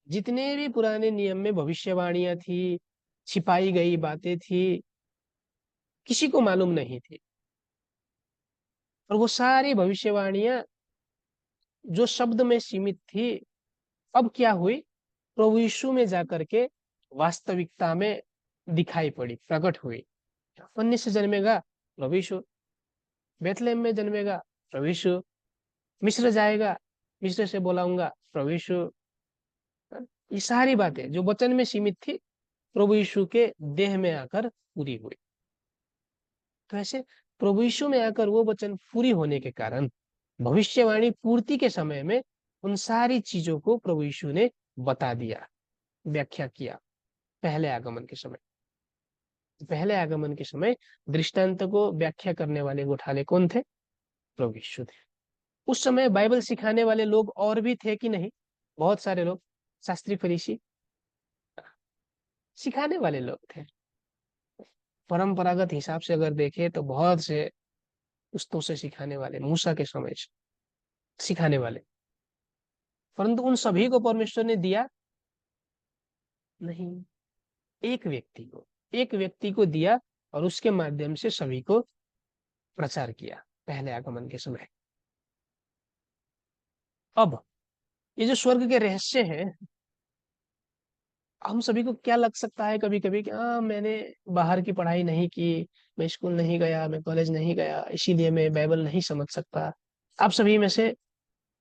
जितने भी पुराने नियम में भविष्यवाणियां थी, छिपाई गई बातें थी, किसी को मालूम नहीं थी। और वो सारी भविष्यवाणियां जो शब्द में सीमित थी, अब क्या हुई? प्रभु यीशु में जाकर के वास्तविकता में दिखाई पड़ी, प्रकट हुई। अन्य से जन्मेगा, प्रभु यीशु। बेथलेहम में जन्मेगा, प्रभु यीशु। मिस्र जाएगा, मिस्र से बुलाऊंगा, प्रभु यीशु। ये सारी बातें जो वचन में सीमित थी, प्रभु यीशु के देह में आकर पूरी हुई। तो ऐसे प्रभु यीशु में आकर वो वचन पूरी होने के कारण भविष्यवाणी पूर्ति के समय में उन सारी चीजों को प्रभु यीशु ने बता दिया, व्याख्या किया। पहले आगमन के समय, पहले आगमन के समय दृष्टांत को व्याख्या करने वाले गोठाले कौन थे? प्रभु यीशु थे। उस समय बाइबल सिखाने वाले लोग और भी थे कि नहीं? बहुत सारे लोग, शास्त्री फरीसी सिखाने वाले लोग थे। परंपरागत हिसाब से अगर देखें तो बहुत से पुस्तकों से सिखाने वाले, मूसा के समय से सिखाने वाले, परंतु उन सभी को परमेश्वर ने दिया नहीं। एक व्यक्ति को, एक व्यक्ति को दिया और उसके माध्यम से सभी को प्रचार किया पहले आगमन के समय। अब ये जो स्वर्ग के रहस्य हैं, हम सभी को क्या लग सकता है कभी कभी कि मैंने बाहर की पढ़ाई नहीं की, मैं स्कूल नहीं गया, मैं कॉलेज नहीं गया, इसीलिए मैं बाइबल नहीं समझ सकता। आप सभी में से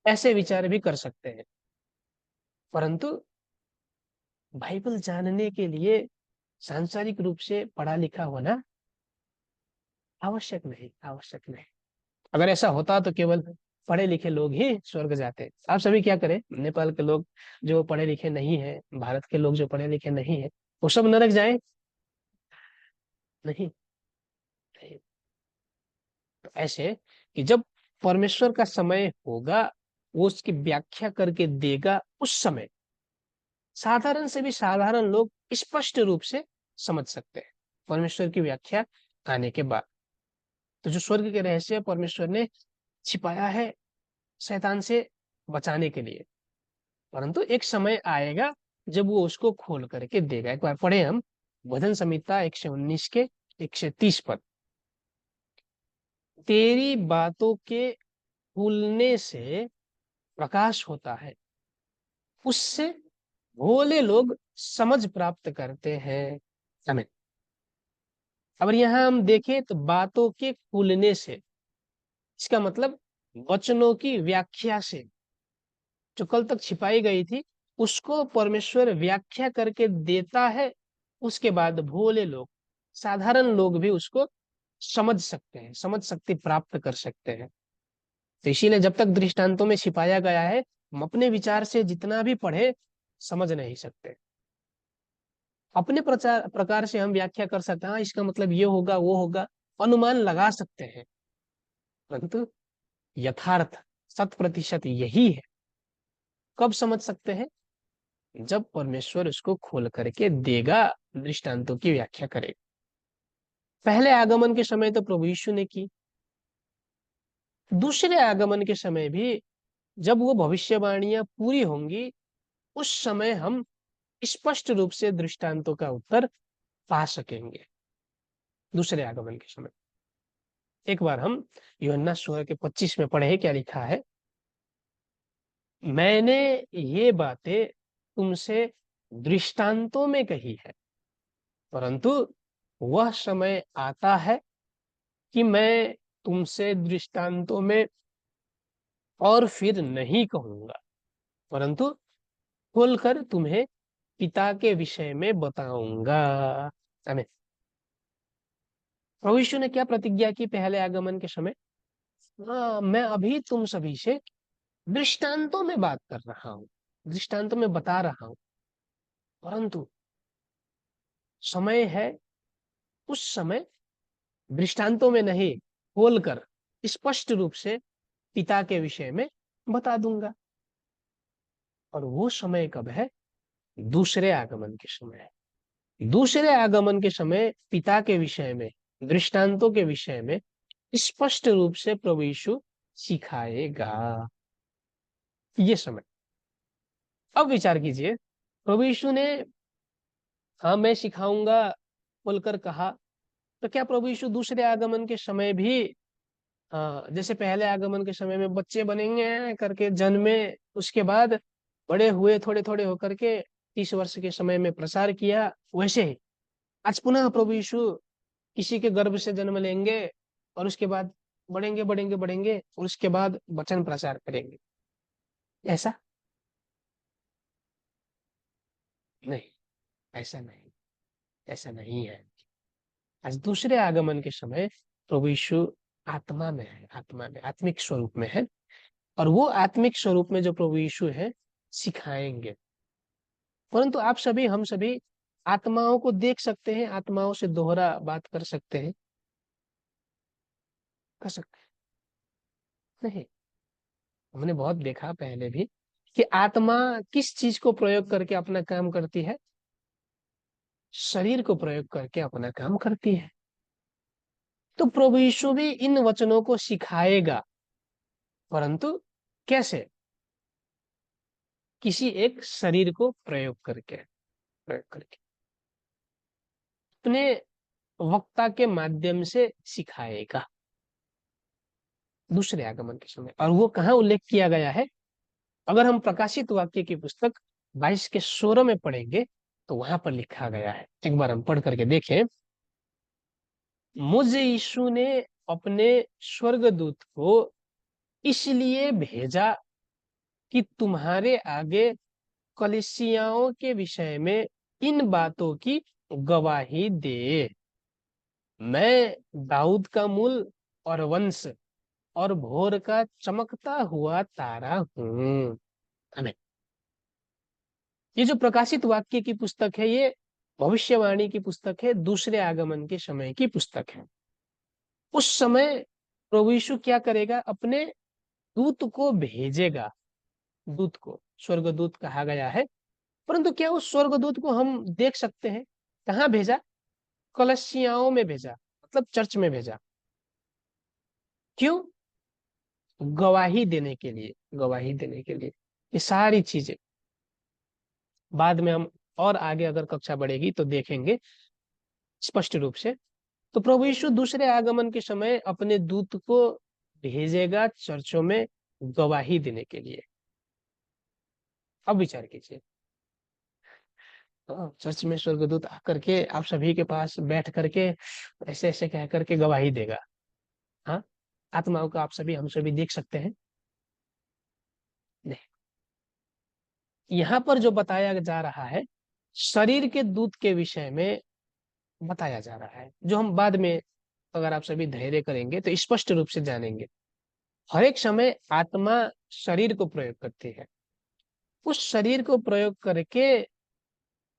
ऐसे विचार भी कर सकते हैं, परंतु बाइबल जानने के लिए सांसारिक रूप से पढ़ा लिखा होना आवश्यक नहीं, आवश्यक नहीं। अगर ऐसा होता तो केवल पढ़े लिखे लोग ही स्वर्ग जाते। आप सभी क्या करें, नेपाल के लोग जो पढ़े लिखे नहीं है, भारत के लोग जो पढ़े लिखे नहीं है, वो सब नरक जाए? नहीं, नहीं। तो ऐसे कि जब परमेश्वर का समय होगा, वो उसकी व्याख्या करके देगा, उस समय साधारण से भी साधारण लोग स्पष्ट रूप से समझ सकते हैं परमेश्वर की व्याख्या आने के बाद। तो जो स्वर्ग के रहस्य परमेश्वर ने छिपाया है शैतान से बचाने के लिए, परंतु एक समय आएगा जब वो उसको खोल करके देगा। एक बार पढ़े हम भजन संहिता 119 के 130 पद। तेरी बातों के खुलने से प्रकाश होता है, उससे भोले लोग समझ प्राप्त करते हैं। आमीन। अगर यहाँ हम देखें तो बातों के खुलने से, इसका मतलब वचनों की व्याख्या से, जो कल तक छिपाई गई थी उसको परमेश्वर व्याख्या करके देता है। उसके बाद भोले लोग, साधारण लोग भी उसको समझ सकते हैं, समझ शक्ति प्राप्त कर सकते हैं। तो इसीलिए जब तक दृष्टांतों में छिपाया गया है, हम अपने विचार से जितना भी पढ़े समझ नहीं सकते। अपने प्रचार प्रकार से हम व्याख्या कर सकते हैं, हाँ इसका मतलब ये होगा वो होगा, अनुमान लगा सकते हैं, परंतु यथार्थ 100% यही है। कब समझ सकते हैं? जब परमेश्वर उसको खोल करके देगा, दृष्टांतों की व्याख्या करेगा। पहले आगमन के समय तो प्रभु यीशु ने की, दूसरे आगमन के समय भी जब वो भविष्यवाणियां पूरी होंगी, उस समय हम स्पष्ट रूप से दृष्टांतों का उत्तर पा सकेंगे। दूसरे आगमन के समय एक बार हम यूहन्ना 16 के 25 में पढ़े, क्या लिखा है? मैंने ये बातें तुमसे दृष्टांतों में कही है, परंतु वह समय आता है कि मैं तुमसे दृष्टांतों में और फिर नहीं कहूंगा, परंतु खोलकर तुम्हें पिता के विषय में बताऊंगा। आमीन। प्रभु यीशु ने क्या प्रतिज्ञा की पहले आगमन के समय? हाँ, मैं अभी तुम सभी से दृष्टांतों में बात कर रहा हूं, दृष्टांतों में बता रहा हूं, परंतु समय है, उस समय दृष्टांतों में नहीं, खोलकर स्पष्ट रूप से पिता के विषय में बता दूंगा। और वो समय कब है? दूसरे आगमन के समय है। दूसरे आगमन के समय पिता के विषय में, दृष्टांतों के विषय में स्पष्ट रूप से प्रभु यीशु सिखाएगा। ये समय। अब विचार कीजिए, प्रभु यीशु ने हाँ मैं सिखाऊंगा बोलकर कहा, तो क्या प्रभु यीशु दूसरे आगमन के समय भी जैसे पहले आगमन के समय में बच्चे बनेंगे करके जन्मे, उसके बाद बड़े हुए थोड़े थोड़े होकर के 30 वर्ष के समय में प्रसार किया, वैसे ही आज पुनः प्रभु यीशु किसी के गर्भ से जन्म लेंगे और उसके बाद बढ़ेंगे बढ़ेंगे बढ़ेंगे और उसके बाद वचन प्रचार करेंगे? ऐसा नहीं, ऐसा नहीं, ऐसा नहीं है। आज दूसरे आगमन के समय प्रभु यीशु आत्मा में है, आत्मा में, आत्मिक स्वरूप में है। और वो आत्मिक स्वरूप में जो प्रभु यीशु है सिखाएंगे। परंतु आप सभी, हम सभी आत्माओं को देख सकते हैं, आत्माओं से दोहरा बात कर सकते हैं? कर सकते हैं? नहीं। हमने बहुत देखा पहले भी कि आत्मा किस चीज को प्रयोग करके अपना काम करती है? शरीर को प्रयोग करके अपना काम करती है। तो प्रभु यीशु भी इन वचनों को सिखाएगा, परंतु कैसे? किसी एक शरीर को प्रयोग करके अपने वक्ता के माध्यम से सिखाएगा दूसरे आगमन के समय। और वो कहाँ उल्लेख किया गया है? अगर हम प्रकाशित वाक्य की पुस्तक 22 के 16 में पढ़ेंगे तो वहां पर लिखा गया है। एक बार हम पढ़ करके देखें। मुझे यीशु ने अपने स्वर्गदूत को इसलिए भेजा कि तुम्हारे आगे कलीसियाओं के विषय में इन बातों की गवाही दे। मैं दाऊद का मूल और वंश और भोर का चमकता हुआ तारा हूँ। आमीन। ये जो प्रकाशित वाक्य की पुस्तक है, ये भविष्यवाणी की पुस्तक है, दूसरे आगमन के समय की पुस्तक है। उस समय प्रभु यीशु क्या करेगा? अपने दूत को भेजेगा। दूत को स्वर्गदूत कहा गया है, परंतु क्या उस स्वर्गदूत को हम देख सकते हैं? कहाँ भेजा? कलसियाओं में भेजा, मतलब चर्च में भेजा। क्यों? गवाही देने के लिए। गवाही देने के लिए। ये सारी चीजें बाद में हम और आगे अगर कक्षा बढ़ेगी तो देखेंगे स्पष्ट रूप से। तो प्रभु यीशु दूसरे आगमन के समय अपने दूत को भेजेगा चर्चों में गवाही देने के लिए। अब विचार कीजिए, चर्च में स्वर्गदूत आकर के आप सभी के पास बैठ करके ऐसे ऐसे कह करके गवाही देगा। हाँ, आत्माओं को आप सभी, हम सभी देख सकते हैं? नहीं। यहाँ पर जो बताया जा रहा है, शरीर के दूत के विषय में बताया जा रहा है, जो हम बाद में अगर आप सभी धैर्य करेंगे तो स्पष्ट रूप से जानेंगे। हर एक समय आत्मा शरीर को प्रयोग करती है। उस शरीर को प्रयोग करके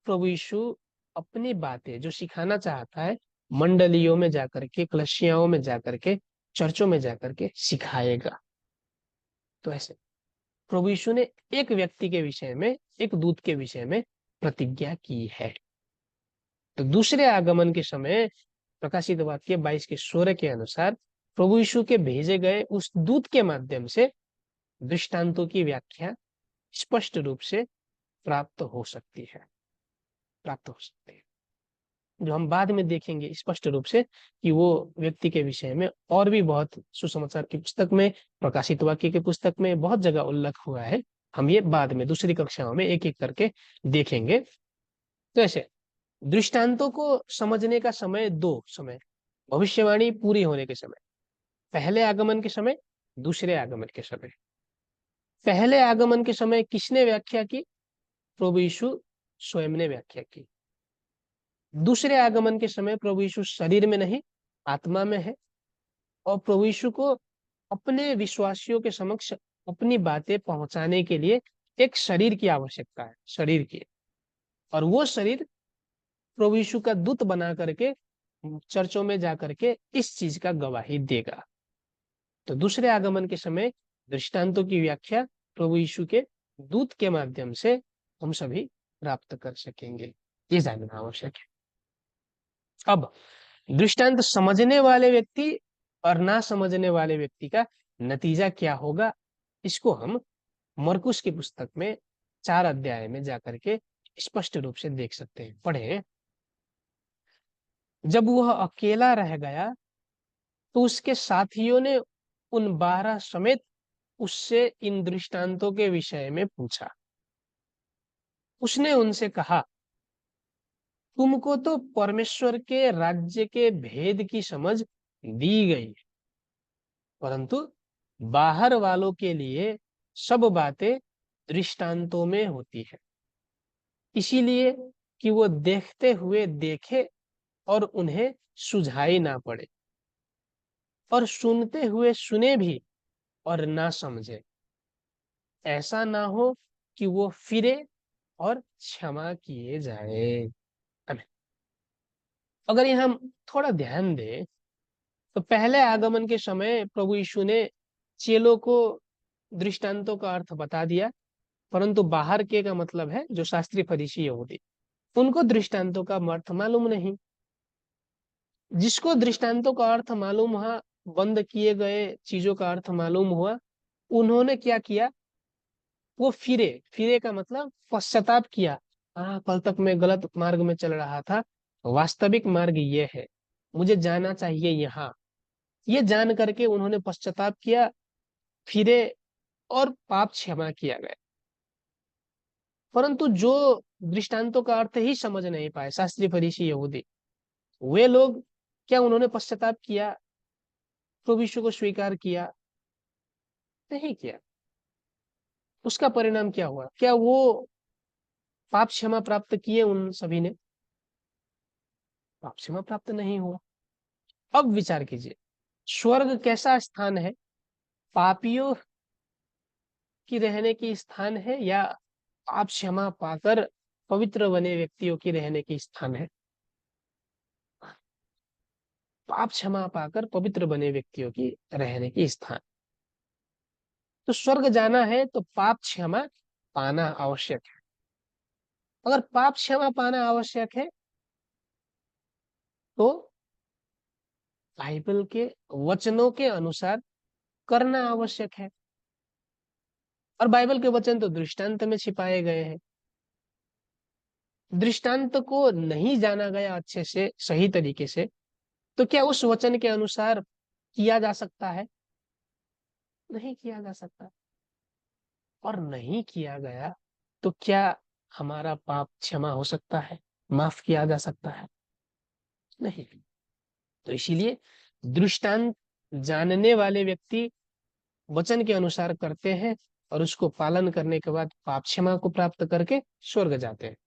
प्रभु यीशु अपनी बातें जो सिखाना चाहता है, मंडलियों में जाकर के, कलीसियाओं में जाकर के, चर्चों में जाकर के सिखाएगा। तो ऐसे प्रभु यीशु ने एक व्यक्ति के विषय में, एक दूत के विषय में प्रतिज्ञा की है। तो दूसरे आगमन के समय प्रकाशित वाक्य 22 के 16 के अनुसार प्रभु यीशु के भेजे गए उस दूत के माध्यम से दृष्टांतों की व्याख्या स्पष्ट रूप से प्राप्त हो सकती है। प्राप्त हो सकती है, जो हम बाद में देखेंगे स्पष्ट रूप से कि वो व्यक्ति के विषय में और भी बहुत सुसमाचार की पुस्तक में, प्रकाशित वाक्य की पुस्तक में बहुत जगह उल्लेख हुआ है। हम ये बाद में दूसरी कक्षाओं में एक एक करके देखेंगे। तो ऐसे दृष्टांतों को समझने का समय, दो समय, भविष्यवाणी पूरी होने के समय, पहले आगमन के समय, दूसरे आगमन के समय। पहले आगमन के समय किसने व्याख्या की? प्रभु यीशु स्वयं ने व्याख्या की। दूसरे आगमन के समय प्रभु यीशु शरीर में नहीं, आत्मा में है, और प्रभु यीशु को अपने विश्वासियों के समक्ष अपनी बातें पहुंचाने के लिए एक शरीर की आवश्यकता है, शरीर की। और वो शरीर प्रभु यीशु का दूत बना करके चर्चों में जाकर के इस चीज का गवाही देगा। तो दूसरे आगमन के समय दृष्टांतों की व्याख्या प्रभु यीशु के दूत के माध्यम से हम सभी प्राप्त कर सकेंगे। ये जानना आवश्यक है। अब दृष्टांत समझने वाले व्यक्ति और ना समझने वाले व्यक्ति का नतीजा क्या होगा, इसको हम मरकुस की पुस्तक में 4 अध्याय में जाकर के स्पष्ट रूप से देख सकते हैं। पढ़े। जब वह अकेला रह गया तो उसके साथियों ने उन 12 समेत उससे इन दृष्टांतों के विषय में पूछा। उसने उनसे कहा, तुमको तो परमेश्वर के राज्य के भेद की समझ दी गई, परंतु बाहर वालों के लिए सब बातें दृष्टांतों में होती है, इसीलिए कि वो देखते हुए देखे और उन्हें सुझाई ना पड़े, और सुनते हुए सुने भी और ना समझे। ऐसा ना हो कि वो फिरे और क्षमा किए जाए। आमीन। अगर ये हम थोड़ा ध्यान दें तो पहले आगमन के समय प्रभु यीशु ने चेलों को दृष्टांतों का अर्थ बता दिया, परंतु बाहर के का मतलब है जो शास्त्री फरीसी यहूदी, उनको दृष्टांतों का अर्थ मालूम नहीं। जिसको दृष्टांतों का अर्थ मालूम हुआ, बंद किए गए चीजों का अर्थ मालूम हुआ, उन्होंने क्या किया, वो फिरे। फिरे का मतलब पश्चाताप किया। हाँ, कल तक मैं गलत मार्ग में चल रहा था, वास्तविक मार्ग ये है, मुझे जाना चाहिए यहाँ। ये जान करके उन्होंने पश्चाताप किया, फिरे और पाप क्षमा किया गया। परंतु जो दृष्टांतों का अर्थ ही समझ नहीं पाए, शास्त्री फरीसी यहूदी, वे लोग, क्या उन्होंने पश्चाताप किया, प्रभु यीशु को स्वीकार किया? नहीं किया। उसका परिणाम क्या हुआ? क्या वो पाप क्षमा प्राप्त किए उन सभी ने? पाप क्षमा प्राप्त नहीं हुआ। अब विचार कीजिए, स्वर्ग कैसा स्थान है? पापियों की रहने की स्थान है या पाप क्षमा पाकर पवित्र बने व्यक्तियों की रहने की स्थान है? पाप क्षमा पाकर पवित्र बने व्यक्तियों की रहने की स्थान। तो स्वर्ग जाना है तो पाप क्षमा पाना आवश्यक है। अगर पाप क्षमा पाना आवश्यक है तो बाइबल के वचनों के अनुसार करना आवश्यक है। और बाइबल के वचन तो दृष्टांत में छिपाए गए हैं। दृष्टांत को नहीं जाना गया अच्छे से, सही तरीके से, तो क्या उस वचन के अनुसार किया जा सकता है? नहीं किया जा सकता। और नहीं किया गया तो क्या हमारा पाप क्षमा हो सकता है, माफ किया जा सकता है? नहीं। तो इसीलिए दृष्टांत जानने वाले व्यक्ति वचन के अनुसार करते हैं और उसको पालन करने के बाद पाप क्षमा को प्राप्त करके स्वर्ग जाते हैं।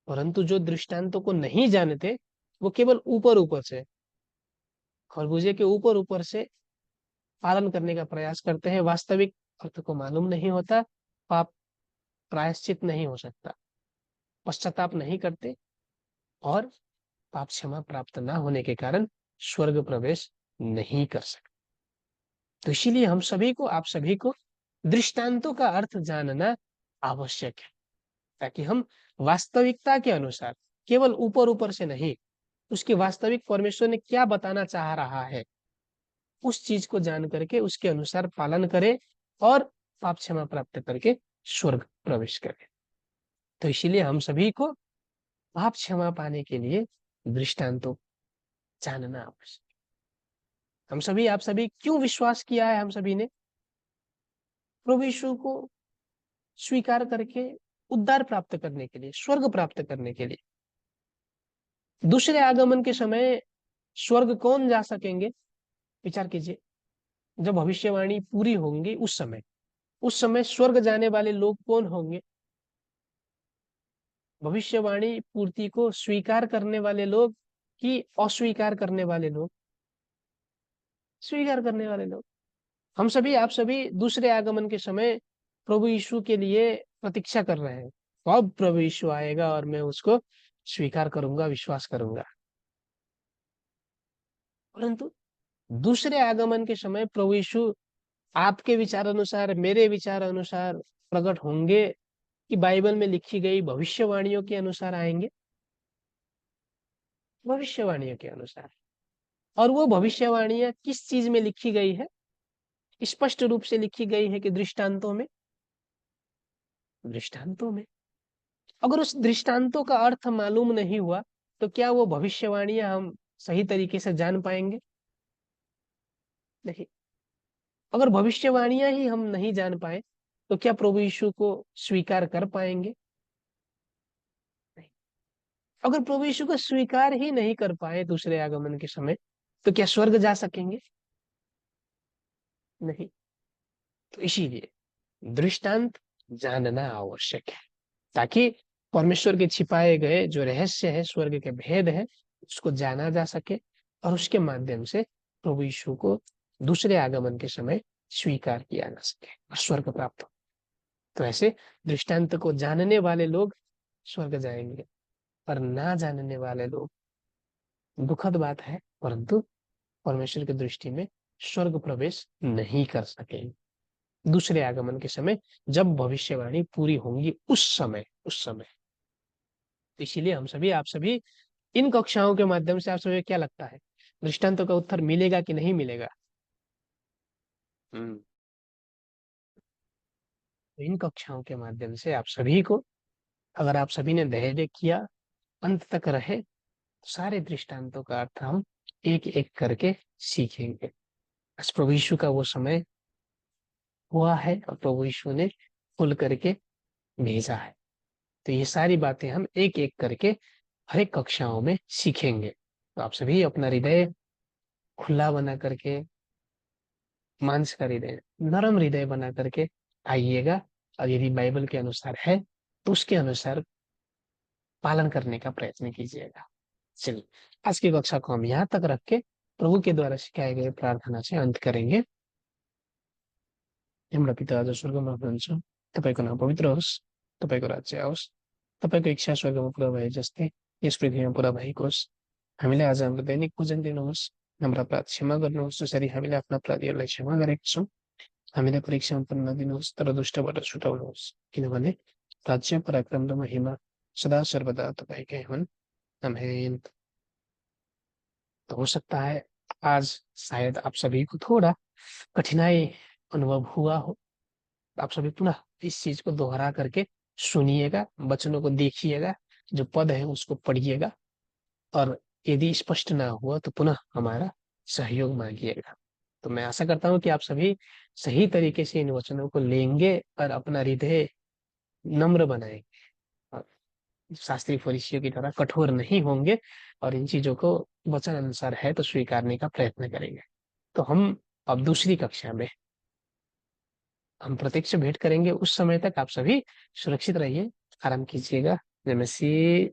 परंतु जो दृष्टांतों को नहीं जानते, वो केवल ऊपर ऊपर से, खरबूजे के ऊपर ऊपर से पालन करने का प्रयास करते हैं, वास्तविक अर्थ को मालूम नहीं होता, पाप प्रायश्चित नहीं हो सकता, पश्चाताप नहीं करते और पाप क्षमा प्राप्त ना होने के कारण स्वर्ग प्रवेश नहीं कर सकते। तो इसीलिए हम सभी को, आप सभी को दृष्टांतों का अर्थ जानना आवश्यक है, ताकि हम वास्तविकता के अनुसार, केवल ऊपर ऊपर से नहीं, उसके वास्तविक परमेश्वर ने क्या बताना चाह रहा है, उस चीज को जान करके उसके अनुसार पालन करें और पाप क्षमा प्राप्त करके स्वर्ग प्रवेश करें। तो इसीलिए हम सभी को पाप क्षमा पाने के लिए दृष्टांतों जानना आवश्यक। हम सभी, आप सभी क्यों विश्वास किया है? हम सभी ने प्रभु यीशु को स्वीकार करके उद्धार प्राप्त करने के लिए, स्वर्ग प्राप्त करने के लिए। दूसरे आगमन के समय स्वर्ग कौन जा सकेंगे? विचार कीजिए, जब भविष्यवाणी पूरी होंगी उस समय स्वर्ग जाने वाले लोग कौन होंगे? भविष्यवाणी पूर्ति को स्वीकार करने वाले लोग कि अस्वीकार करने वाले लोग? स्वीकार करने वाले लोग। हम सभी, आप सभी दूसरे आगमन के समय प्रभु यीशु के लिए प्रतीक्षा कर रहे हैं, कब प्रभु यीशु आएगा और मैं उसको स्वीकार करूंगा, विश्वास करूंगा। परंतु दूसरे आगमन के समय प्रभु यीशु आपके विचार अनुसार, मेरे विचार अनुसार प्रकट होंगे कि बाइबल में लिखी गई भविष्यवाणियों के अनुसार आएंगे? भविष्यवाणियों के अनुसार। और वो भविष्यवाणियां किस चीज में लिखी गई है? स्पष्ट रूप से लिखी गई है कि दृष्टांतों में। दृष्टांतों में अगर उस दृष्टांतों का अर्थ मालूम नहीं हुआ तो क्या वो भविष्यवाणियां हम सही तरीके से जान पाएंगे? नहीं। अगर भविष्यवाणियां ही हम नहीं जान पाए तो क्या प्रभु यीशु को स्वीकार कर पाएंगे? नहीं। अगर प्रभु यीशु को स्वीकार ही नहीं कर पाए दूसरे आगमन के समय, तो क्या स्वर्ग जा सकेंगे? नहीं। तो इसीलिए दृष्टांत जानना आवश्यक है, ताकि परमेश्वर के छिपाए गए जो रहस्य है, स्वर्ग के भेद है, उसको जाना जा सके और उसके माध्यम से प्रभु यीशु को दूसरे आगमन के समय स्वीकार किया जा सके और स्वर्ग प्राप्त हो। तो ऐसे दृष्टांत को जानने वाले लोग स्वर्ग जाएंगे, पर ना जानने वाले लोग, दुखद बात है, परंतु परमेश्वर की दृष्टि में स्वर्ग प्रवेश नहीं कर सकेंगे दूसरे आगमन के समय, जब भविष्यवाणी पूरी होंगी उस समय। तो इसीलिए हम सभी, आप सभी, इन कक्षाओं के माध्यम से आप सभी को क्या लगता है, दृष्टांतों का उत्तर मिलेगा कि नहीं मिलेगा? हम्म। तो इन कक्षाओं के माध्यम से आप सभी को, अगर आप सभी ने धैर्य किया, अंत तक रहे, तो सारे दृष्टांतों का अर्थ हम एक एक करके सीखेंगे। बस प्रभु यीशु का वो समय हुआ है और प्रभु यीशु ने खुल करके भेजा है। तो ये सारी बातें हम एक एक करके हर एक कक्षाओं में सीखेंगे। तो आप सभी अपना हृदय खुला बना करके, मांस का हृदय, नरम हृदय बना करके आइएगा, और यदि बाइबल के अनुसार है तो उसके अनुसार पालन करने का प्रयत्न कीजिएगा। चलिए, आज की कक्षा को हम यहाँ तक रख के प्रभु के द्वारा सिखाए गए प्रार्थना से अंत करेंगे। हाम्रा पिता जो स्वर्गमा हुनुहुन्छ, तपाईँको नाम पवित्र होस्, तपाईँको राज्य आओस्, तपाईँको इच्छा स्वर्गमा पुरा भए जस्तै यस पृथ्वीमा पुरा भएको होस्। हामीलाई आज हाम्रो दैनिक भोजन दिनुहोस्, हाम्रा अपराध क्षमा गर्नुहोस् जसरी हामीले आफ्ना अपराधीहरूलाई क्षमा गरेका छौँ। हामीलाई परीक्षामा पर्न नदिनुहोस्, तर दुष्टबाट छुटाउनुहोस्, किनभने राज्य, पराक्रम र महिमा सदा सर्वदा तपाईँकै हुन्। आमेन। तो हो सकता है आज शायद आप सभी को थोड़ा कठिनाई अनुभव हुआ हो। आप सभी पुनः इस चीज को दोहरा करके सुनिएगा, वचनों को देखिएगा, जो पद है उसको पढ़िएगा, और यदि स्पष्ट ना हुआ तो पुनः हमारा सहयोग मांगिएगा। तो मैं आशा करता हूँ कि आप सभी सही तरीके से इन वचनों को लेंगे और अपना हृदय नम्र बनाएंगे, और शास्त्री फरीसियों की तरह कठोर नहीं होंगे, और इन चीजों को वचन अनुसार है तो स्वीकारने का प्रयत्न करेंगे। तो हम अब दूसरी कक्षा में हम प्रत्यक्ष भेंट करेंगे। उस समय तक आप सभी सुरक्षित रहिए, आराम कीजिएगा। जय मसीह।